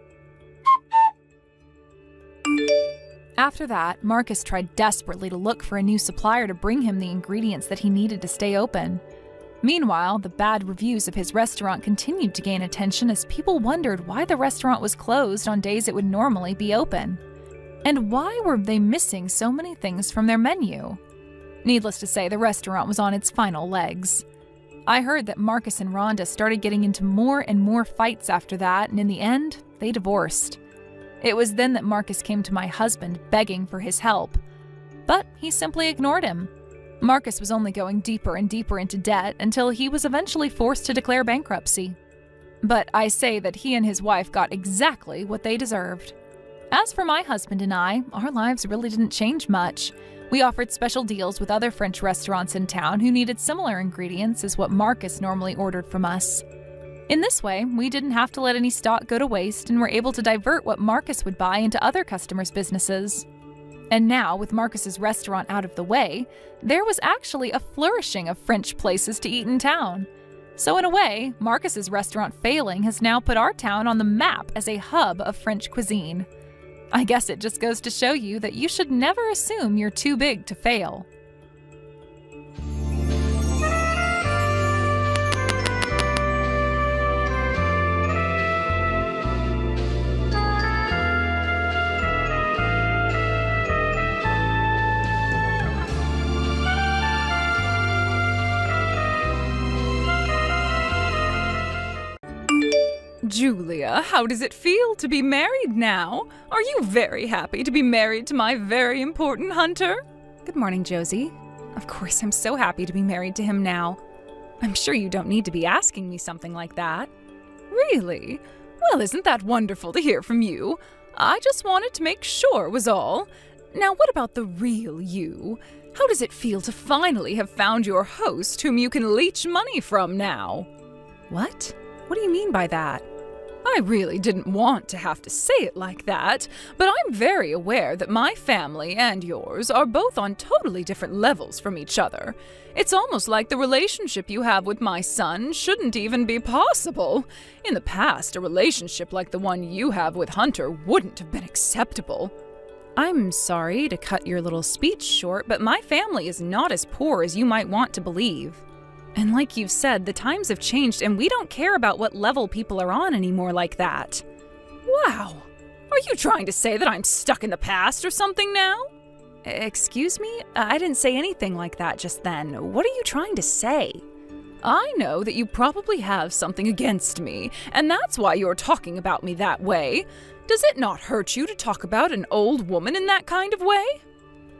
After that, Marcus tried desperately to look for a new supplier to bring him the ingredients that he needed to stay open. Meanwhile, the bad reviews of his restaurant continued to gain attention as people wondered why the restaurant was closed on days it would normally be open. And why were they missing so many things from their menu? Needless to say, the restaurant was on its final legs. I heard that Marcus and Rhonda started getting into more and more fights after that, and in the end, they divorced. It was then that Marcus came to my husband begging for his help. But he simply ignored him. Marcus was only going deeper and deeper into debt until he was eventually forced to declare bankruptcy. But I say that he and his wife got exactly what they deserved. As for my husband and I, our lives really didn't change much. We offered special deals with other French restaurants in town who needed similar ingredients as what Marcus normally ordered from us. In this way, we didn't have to let any stock go to waste and were able to divert what Marcus would buy into other customers' businesses. And now, with Marcus's restaurant out of the way, there was actually a flourishing of French places to eat in town. So in a way, Marcus's restaurant failing has now put our town on the map as a hub of French cuisine. I guess it just goes to show you that you should never assume you're too big to fail. Julia, how does it feel to be married now? Are you very happy to be married to my very important Hunter? Good morning, Josie. Of course, I'm so happy to be married to him now. I'm sure you don't need to be asking me something like that. Really? Well, isn't that wonderful to hear from you? I just wanted to make sure was all. Now, what about the real you? How does it feel to finally have found your host whom you can leech money from now? What? What do you mean by that? I really didn't want to have to say it like that, but I'm very aware that my family and yours are both on totally different levels from each other. It's almost like the relationship you have with my son shouldn't even be possible. In the past, a relationship like the one you have with Hunter wouldn't have been acceptable. I'm sorry to cut your little speech short, but my family is not as poor as you might want to believe. And like you've said, the times have changed and we don't care about what level people are on anymore like that. Wow. Are you trying to say that I'm stuck in the past or something now? Excuse me? I didn't say anything like that just then. What are you trying to say? I know that you probably have something against me, and that's why you're talking about me that way. Does it not hurt you to talk about an old woman in that kind of way?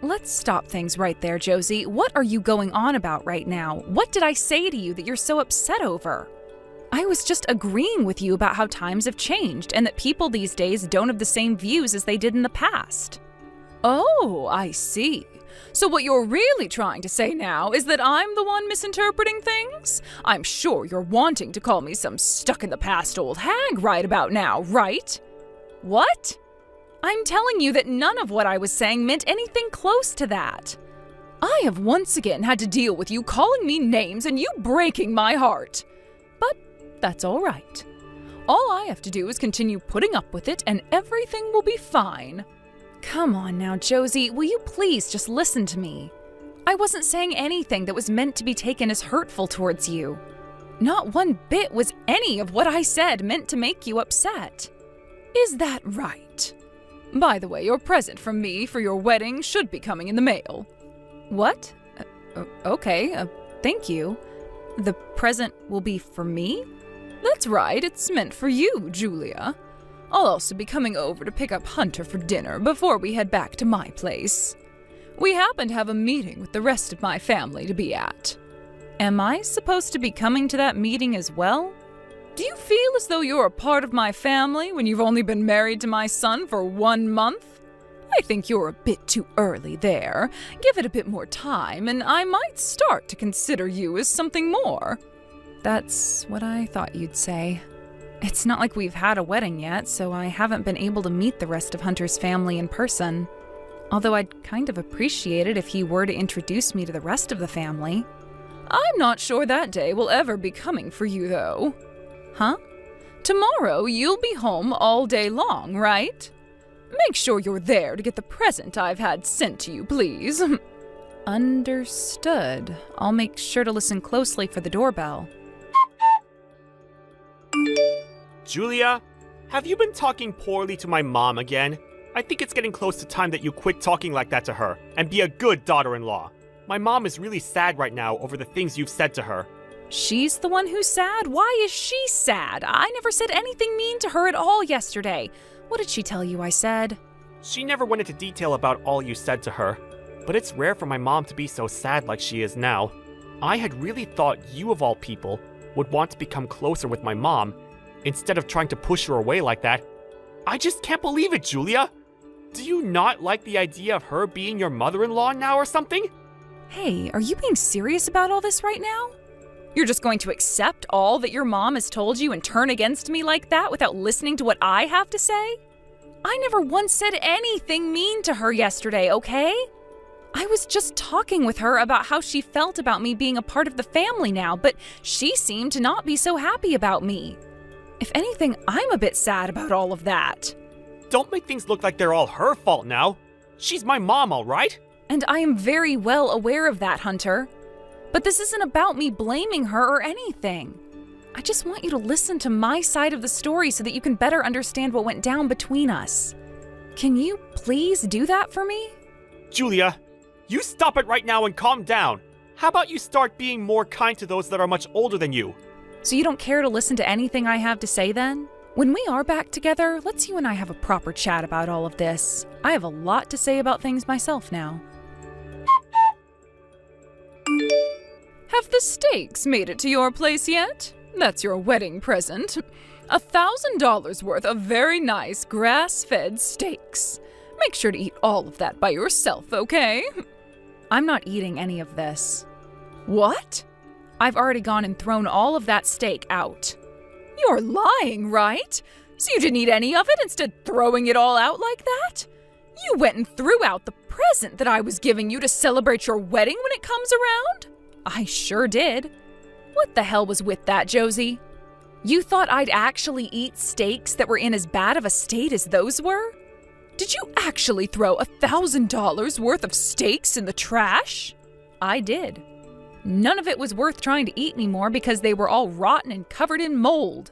Let's stop things right there, Josie. What are you going on about right now? What did I say to you that you're so upset over? I was just agreeing with you about how times have changed and that people these days don't have the same views as they did in the past. Oh, I see. So what you're really trying to say now is that I'm the one misinterpreting things? I'm sure you're wanting to call me some stuck-in-the-past old hag right about now, right? What? I'm telling you that none of what I was saying meant anything close to that. I have once again had to deal with you calling me names and you breaking my heart. But that's all right. All I have to do is continue putting up with it and everything will be fine. Come on now, Josie, will you please just listen to me? I wasn't saying anything that was meant to be taken as hurtful towards you. Not one bit was any of what I said meant to make you upset. Is that right? By the way, your present from me for your wedding should be coming in the mail. What? Okay, thank you. The present will be for me? That's right, it's meant for you, Julia. I'll also be coming over to pick up Hunter for dinner before we head back to my place. We happen to have a meeting with the rest of my family to be at. Am I supposed to be coming to that meeting as well? Do you feel as though you're a part of my family when you've only been married to my son for 1 month? I think you're a bit too early there. Give it a bit more time, and I might start to consider you as something more. That's what I thought you'd say. It's not like we've had a wedding yet, so I haven't been able to meet the rest of Hunter's family in person. Although I'd kind of appreciate it if he were to introduce me to the rest of the family. I'm not sure that day will ever be coming for you, though. Huh? Tomorrow you'll be home all day long, right? Make sure you're there to get the present I've had sent to you, please. Understood. I'll make sure to listen closely for the doorbell. Julia, have you been talking poorly to my mom again? I think it's getting close to time that you quit talking like that to her and be a good daughter-in-law. My mom is really sad right now over the things you've said to her. She's the one who's sad? Why is she sad? I never said anything mean to her at all yesterday. What did she tell you I said? She never went into detail about all you said to her, but it's rare for my mom to be so sad like she is now. I had really thought you, of all people, would want to become closer with my mom, instead of trying to push her away like that. I just can't believe it, Julia! Do you not like the idea of her being your mother-in-law now or something? Hey, are you being serious about all this right now? You're just going to accept all that your mom has told you and turn against me like that without listening to what I have to say? I never once said anything mean to her yesterday, okay? I was just talking with her about how she felt about me being a part of the family now, but she seemed to not be so happy about me. If anything, I'm a bit sad about all of that. Don't make things look like they're all her fault now. She's my mom, all right? And I am very well aware of that, Hunter. But this isn't about me blaming her or anything. I just want you to listen to my side of the story so that you can better understand what went down between us. Can you please do that for me? Julia, you stop it right now and calm down. How about you start being more kind to those that are much older than you? So you don't care to listen to anything I have to say then? When we are back together, let's you and I have a proper chat about all of this. I have a lot to say about things myself now. Have the steaks made it to your place yet? That's your wedding present. $1,000 worth of very nice grass-fed steaks. Make sure to eat all of that by yourself, okay? I'm not eating any of this. What? I've already gone and thrown all of that steak out. You're lying, right? So you didn't eat any of it instead throwing it all out like that? You went and threw out the present that I was giving you to celebrate your wedding when it comes around? I sure did. What the hell was with that, Josie? You thought I'd actually eat steaks that were in as bad of a state as those were? Did you actually throw $1,000 worth of steaks in the trash? I did. None of it was worth trying to eat anymore because they were all rotten and covered in mold.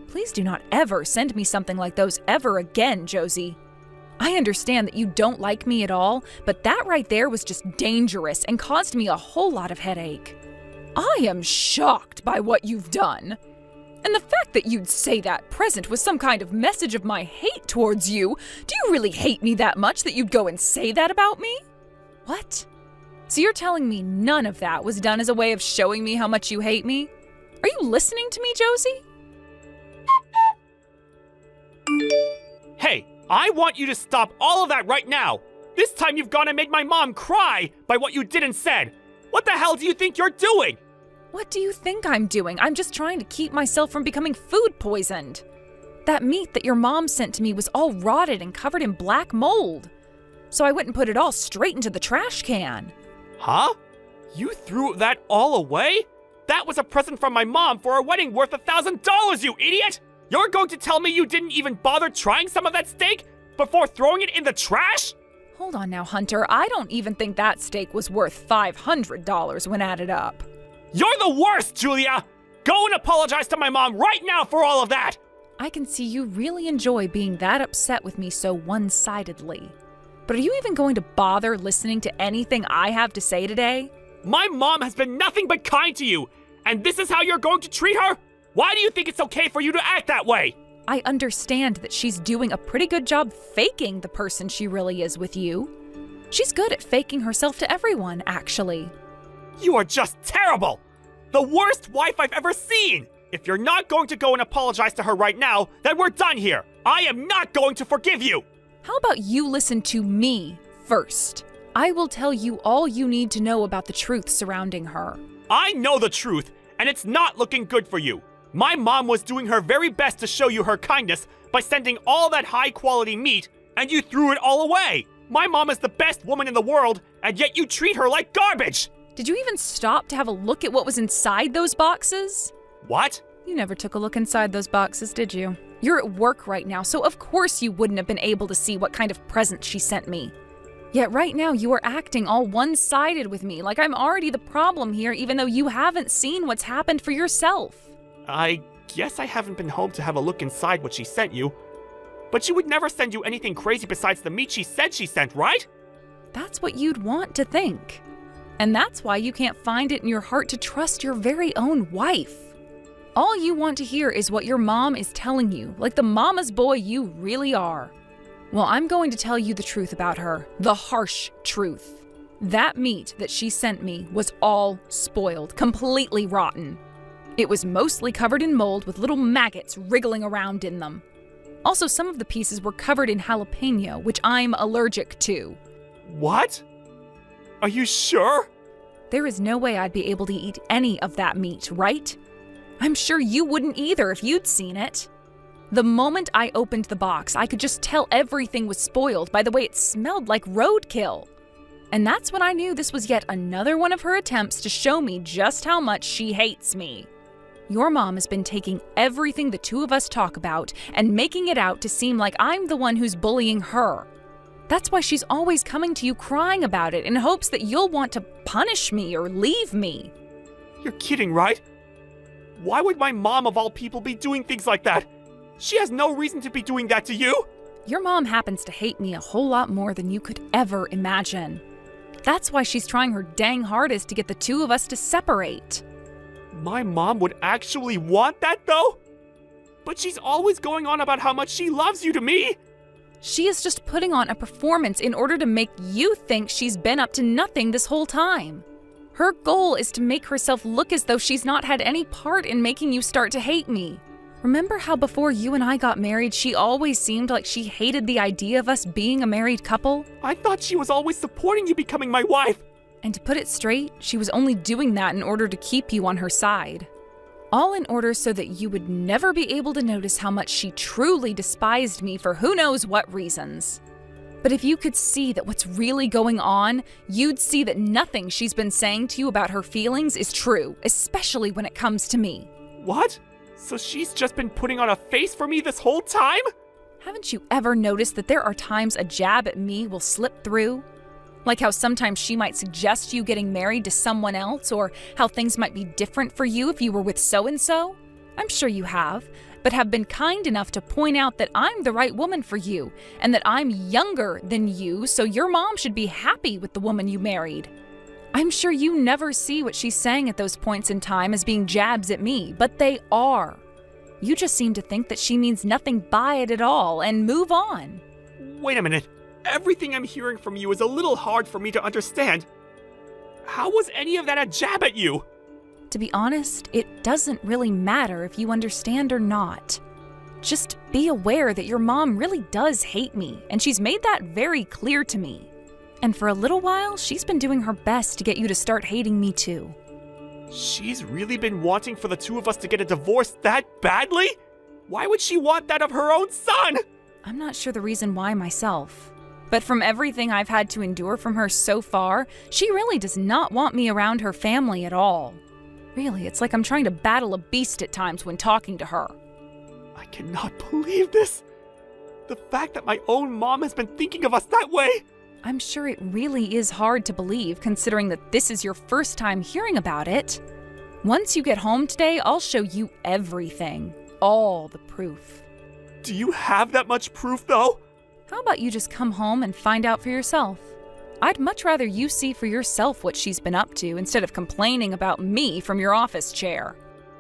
Please do not ever send me something like those ever again, Josie. I understand that you don't like me at all, but that right there was just dangerous and caused me a whole lot of headache. I am shocked by what you've done. And the fact that you'd say that present was some kind of message of my hate towards you. Do you really hate me that much that you'd go and say that about me? What? So you're telling me none of that was done as a way of showing me how much you hate me? Are you listening to me, Josie? Hey, I want you to stop all of that right now! This time you've gone and made my mom cry by what you did and said! What the hell do you think you're doing? What do you think I'm doing? I'm just trying to keep myself from becoming food poisoned. That meat that your mom sent to me was all rotted and covered in black mold. So I went and put it all straight into the trash can. Huh? You threw that all away? That was a present from my mom for our wedding worth $1,000, you idiot! You're going to tell me you didn't even bother trying some of that steak before throwing it in the trash? Hold on now, Hunter. I don't even think that steak was worth $500 when added up. You're the worst, Julia! Go and apologize to my mom right now for all of that! I can see you really enjoy being that upset with me so one-sidedly. But are you even going to bother listening to anything I have to say today? My mom has been nothing but kind to you, and this is how you're going to treat her? Why do you think it's okay for you to act that way? I understand that she's doing a pretty good job faking the person she really is with you. She's good at faking herself to everyone, actually. You are just terrible! The worst wife I've ever seen! If you're not going to go and apologize to her right now, then we're done here! I am not going to forgive you! How about you listen to me first? I will tell you all you need to know about the truth surrounding her. I know the truth, and it's not looking good for you. My mom was doing her very best to show you her kindness by sending all that high-quality meat, and you threw it all away! My mom is the best woman in the world, and yet you treat her like garbage! Did you even stop to have a look at what was inside those boxes? What? You never took a look inside those boxes, did you? You're at work right now, so of course you wouldn't have been able to see what kind of present she sent me. Yet right now you are acting all one-sided with me, like I'm already the problem here, even though you haven't seen what's happened for yourself. I guess I haven't been home to have a look inside what she sent you. But she would never send you anything crazy besides the meat she said she sent, right? That's what you'd want to think. And that's why you can't find it in your heart to trust your very own wife. All you want to hear is what your mom is telling you, like the mama's boy you really are. Well, I'm going to tell you the truth about her, the harsh truth. That meat that she sent me was all spoiled, completely rotten. It was mostly covered in mold with little maggots wriggling around in them. Also, some of the pieces were covered in jalapeno, which I'm allergic to. What? Are you sure? There is no way I'd be able to eat any of that meat, right? I'm sure you wouldn't either if you'd seen it. The moment I opened the box, I could just tell everything was spoiled by the way it smelled like roadkill. And that's when I knew this was yet another one of her attempts to show me just how much she hates me. Your mom has been taking everything the two of us talk about and making it out to seem like I'm the one who's bullying her. That's why she's always coming to you crying about it in hopes that you'll want to punish me or leave me. You're kidding, right? Why would my mom of all people be doing things like that? She has no reason to be doing that to you. Your mom happens to hate me a whole lot more than you could ever imagine. That's why she's trying her dang hardest to get the two of us to separate. My mom would actually want that, though? But she's always going on about how much she loves you to me. She is just putting on a performance in order to make you think she's been up to nothing this whole time. Her goal is to make herself look as though she's not had any part in making you start to hate me. Remember how before you and I got married, she always seemed like she hated the idea of us being a married couple? I thought she was always supporting you becoming my wife. And to put it straight, she was only doing that in order to keep you on her side. All in order so that you would never be able to notice how much she truly despised me for who knows what reasons. But if you could see that what's really going on, you'd see that nothing she's been saying to you about her feelings is true, especially when it comes to me. What? So she's just been putting on a face for me this whole time? Haven't you ever noticed that there are times a jab at me will slip through? Like how sometimes she might suggest you getting married to someone else, or how things might be different for you if you were with so-and-so? I'm sure you have, but have been kind enough to point out that I'm the right woman for you, and that I'm younger than you, so your mom should be happy with the woman you married. I'm sure you never see what she's saying at those points in time as being jabs at me, but they are. You just seem to think that she means nothing by it at all, and move on. Wait a minute. Everything I'm hearing from you is a little hard for me to understand. How was any of that a jab at you? To be honest, it doesn't really matter if you understand or not. Just be aware that your mom really does hate me, and she's made that very clear to me. And for a little while, she's been doing her best to get you to start hating me too. She's really been wanting for the two of us to get a divorce that badly? Why would she want that of her own son? I'm not sure the reason why myself. But from everything I've had to endure from her so far, she really does not want me around her family at all. Really, it's like I'm trying to battle a beast at times when talking to her. I cannot believe this. The fact that my own mom has been thinking of us that way. I'm sure it really is hard to believe, considering that this is your first time hearing about it. Once you get home today, I'll show you everything. All the proof. Do you have that much proof, though? How about you just come home and find out for yourself? I'd much rather you see for yourself what she's been up to instead of complaining about me from your office chair.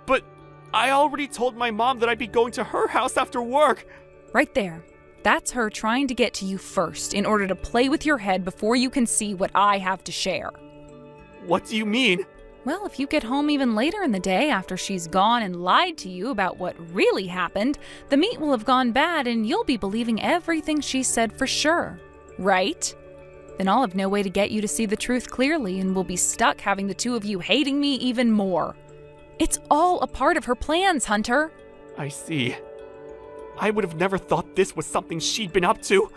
But I already told my mom that I'd be going to her house after work. Right there. That's her trying to get to you first in order to play with your head before you can see what I have to share. What do you mean? Well, if you get home even later in the day after she's gone and lied to you about what really happened, the meat will have gone bad and you'll be believing everything she said for sure. Right? Then I'll have no way to get you to see the truth clearly and we'll be stuck having the two of you hating me even more. It's all a part of her plans, Hunter. I see. I would have never thought this was something she'd been up to.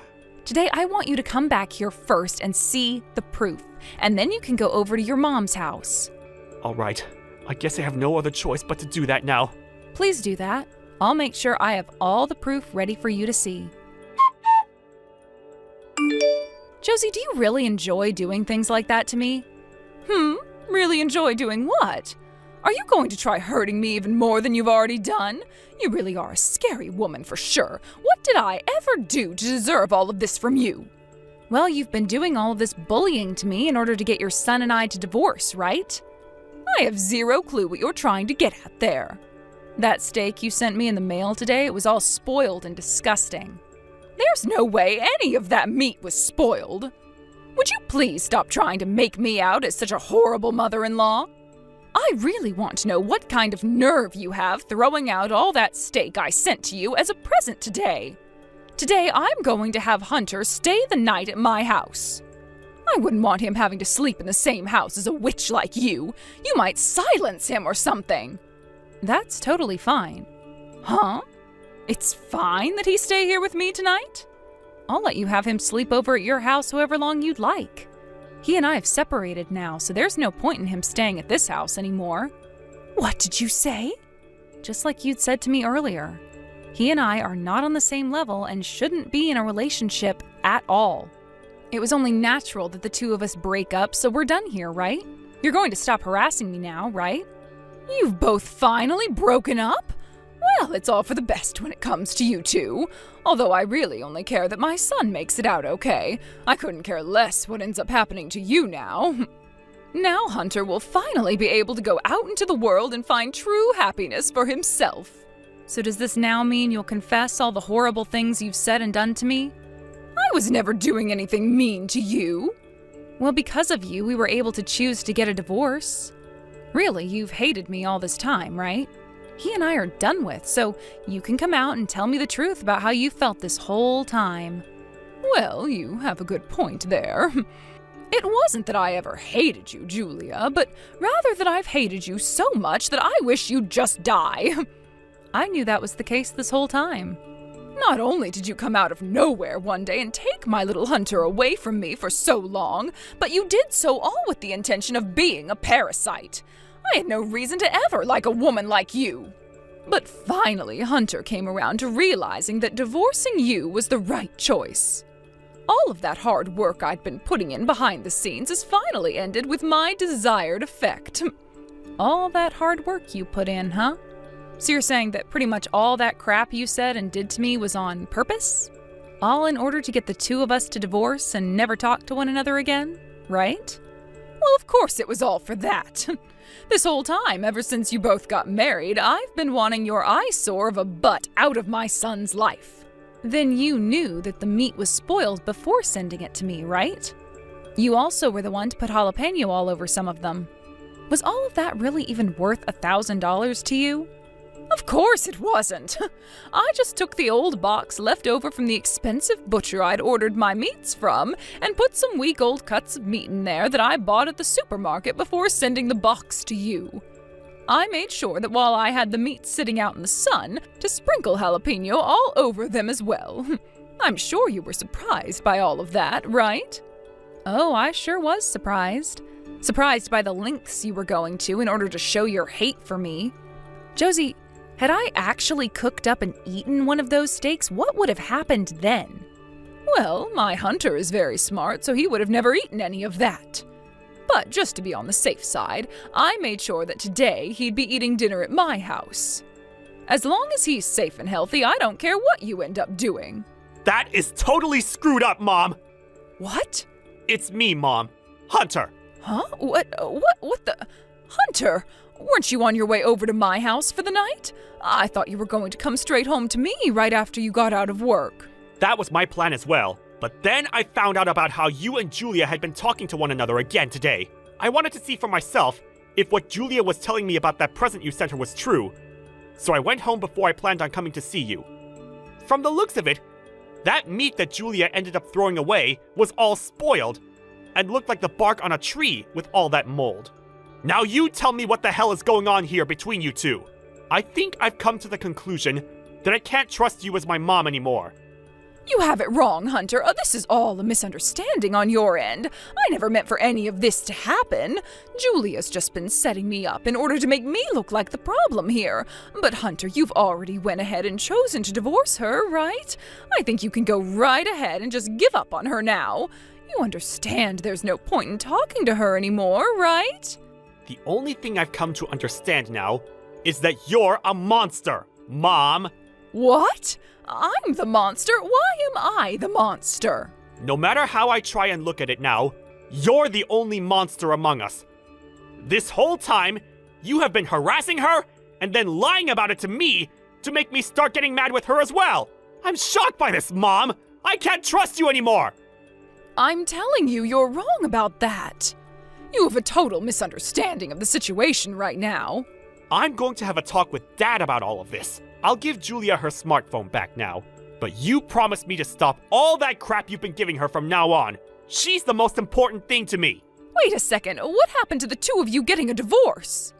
Today, I want you to come back here first and see the proof, and then you can go over to your mom's house. All right. I guess I have no other choice but to do that now. Please do that. I'll make sure I have all the proof ready for you to see. Josie, do you really enjoy doing things like that to me? Really enjoy doing what? Are you going to try hurting me even more than you've already done? You really are a scary woman for sure. What did I ever do to deserve all of this from you? Well, you've been doing all of this bullying to me in order to get your son and I to divorce, right? I have zero clue what you're trying to get at there. That steak you sent me in the mail today, it was all spoiled and disgusting. There's no way any of that meat was spoiled. Would you please stop trying to make me out as such a horrible mother-in-law? I really want to know what kind of nerve you have throwing out all that steak I sent to you as a present today. Today, I'm going to have Hunter stay the night at my house. I wouldn't want him having to sleep in the same house as a witch like you. You might silence him or something. That's totally fine. Huh? It's fine that he stay here with me tonight? I'll let you have him sleep over at your house however long you'd like. He and I have separated now, so there's no point in him staying at this house anymore. What did you say? Just like you'd said to me earlier. He and I are not on the same level and shouldn't be in a relationship at all. It was only natural that the two of us break up, so we're done here, right? You're going to stop harassing me now, right? You've both finally broken up? Well, it's all for the best when it comes to you two. Although I really only care that my son makes it out okay. I couldn't care less what ends up happening to you now. Now Hunter will finally be able to go out into the world and find true happiness for himself. So does this now mean you'll confess all the horrible things you've said and done to me? I was never doing anything mean to you. Well, because of you, we were able to choose to get a divorce. Really, you've hated me all this time, right? He and I are done with, so you can come out and tell me the truth about how you felt this whole time. Well, you have a good point there. It wasn't that I ever hated you, Julia, but rather that I've hated you so much that I wish you'd just die. I knew that was the case this whole time. Not only did you come out of nowhere one day and take my little Hunter away from me for so long, but you did so all with the intention of being a parasite. I had no reason to ever like a woman like you. But finally, Hunter came around to realizing that divorcing you was the right choice. All of that hard work I'd been putting in behind the scenes has finally ended with my desired effect. All that hard work you put in, huh? So you're saying that pretty much all that crap you said and did to me was on purpose? All in order to get the two of us to divorce and never talk to one another again, right? Well, of course it was all for that. This whole time, ever since you both got married, I've been wanting your eyesore of a butt out of my son's life. Then you knew that the meat was spoiled before sending it to me, right? You also were the one to put jalapeno all over some of them. Was all of that really even worth $1,000 to you? Of course it wasn't. I just took the old box left over from the expensive butcher I'd ordered my meats from and put some week old cuts of meat in there that I bought at the supermarket before sending the box to you. I made sure that while I had the meat sitting out in the sun, to sprinkle jalapeno all over them as well. I'm sure you were surprised by all of that, right? Oh, I sure was surprised. Surprised by the lengths you were going to in order to show your hate for me. Josie, had I actually cooked up and eaten one of those steaks, what would have happened then? Well, my hunter is very smart, so he would have never eaten any of that. But just to be on the safe side, I made sure that today he'd be eating dinner at my house. As long as he's safe and healthy, I don't care what you end up doing. That is totally screwed up, Mom! What? It's me, Mom. Hunter! Huh? What the? Hunter? Weren't you on your way over to my house for the night? I thought you were going to come straight home to me right after you got out of work. That was my plan as well. But then I found out about how you and Julia had been talking to one another again today. I wanted to see for myself if what Julia was telling me about that present you sent her was true. So I went home before I planned on coming to see you. From the looks of it, that meat that Julia ended up throwing away was all spoiled and looked like the bark on a tree with all that mold. Now you tell me what the hell is going on here between you two. I think I've come to the conclusion that I can't trust you as my mom anymore. You have it wrong, Hunter. This is all a misunderstanding on your end. I never meant for any of this to happen. Julia's just been setting me up in order to make me look like the problem here. But Hunter, you've already went ahead and chosen to divorce her, right? I think you can go right ahead and just give up on her now. You understand there's no point in talking to her anymore, right? The only thing I've come to understand now is that you're a monster, Mom. What? I'm the monster? Why am I the monster? No matter how I try and look at it now, you're the only monster among us. This whole time, you have been harassing her and then lying about it to me to make me start getting mad with her as well. I'm shocked by this, Mom. I can't trust you anymore. I'm telling you, you're wrong about that. You have a total misunderstanding of the situation right now. I'm going to have a talk with Dad about all of this. I'll give Julia her smartphone back now. But you promised me to stop all that crap you've been giving her from now on. She's the most important thing to me. Wait a second, what happened to the two of you getting a divorce?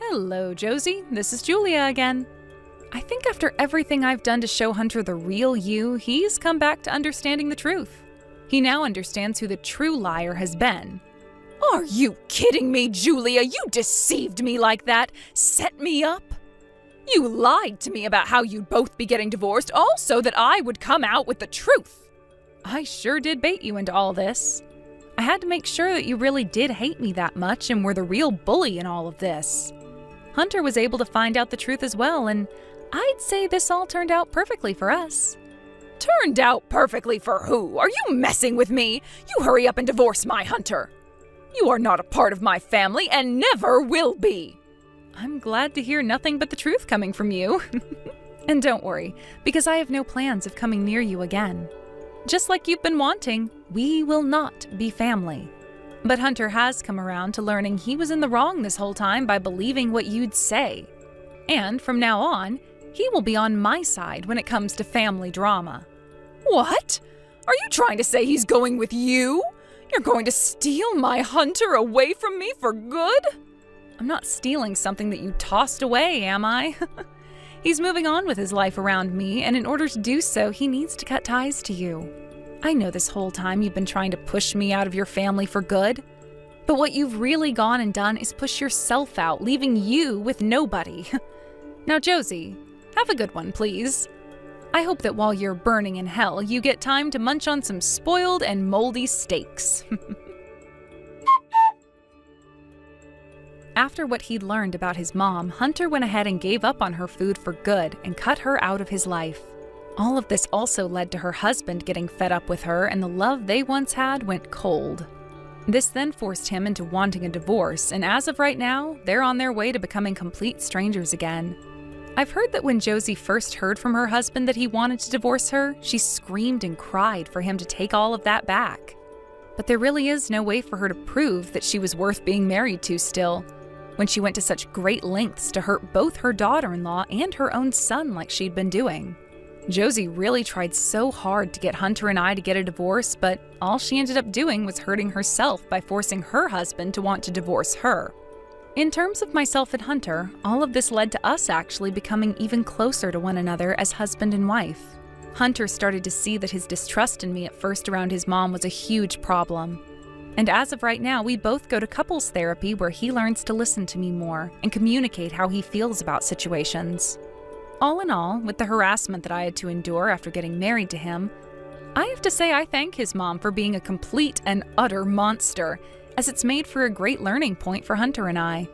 Hello, Josie. This is Julia again. I think after everything I've done to show Hunter the real you, he's come back to understanding the truth. He now understands who the true liar has been. Are you kidding me, Julia? You deceived me like that. Set me up. You lied to me about how you'd both be getting divorced, all so that I would come out with the truth. I sure did bait you into all this. I had to make sure that you really did hate me that much and were the real bully in all of this. Hunter was able to find out the truth as well, and I'd say this all turned out perfectly for us. Turned out perfectly for who? Are you messing with me? You hurry up and divorce my Hunter. You are not a part of my family and never will be. I'm glad to hear nothing but the truth coming from you. And don't worry, because I have no plans of coming near you again. Just like you've been wanting, we will not be family. But Hunter has come around to learning he was in the wrong this whole time by believing what you'd say. And from now on, he will be on my side when it comes to family drama. What? Are you trying to say he's going with you? You're going to steal my Hunter away from me for good? I'm not stealing something that you tossed away, am I? He's moving on with his life around me, and in order to do so, he needs to cut ties to you. I know this whole time you've been trying to push me out of your family for good. But what you've really gone and done is push yourself out, leaving you with nobody. Now, Josie, have a good one, please. I hope that while you're burning in hell, you get time to munch on some spoiled and moldy steaks. After what he'd learned about his mom, Hunter went ahead and gave up on her food for good and cut her out of his life. All of this also led to her husband getting fed up with her, and the love they once had went cold. This then forced him into wanting a divorce, and as of right now, they're on their way to becoming complete strangers again. I've heard that when Josie first heard from her husband that he wanted to divorce her, she screamed and cried for him to take all of that back. But there really is no way for her to prove that she was worth being married to still, when she went to such great lengths to hurt both her daughter-in-law and her own son like she'd been doing. Josie really tried so hard to get Hunter and I to get a divorce, but all she ended up doing was hurting herself by forcing her husband to want to divorce her. In terms of myself and Hunter, all of this led to us actually becoming even closer to one another as husband and wife. Hunter started to see that his distrust in me at first around his mom was a huge problem. And as of right now, we both go to couples therapy where he learns to listen to me more and communicate how he feels about situations. All in all, with the harassment that I had to endure after getting married to him, I have to say I thank his mom for being a complete and utter monster, as it's made for a great learning point for Hunter and I.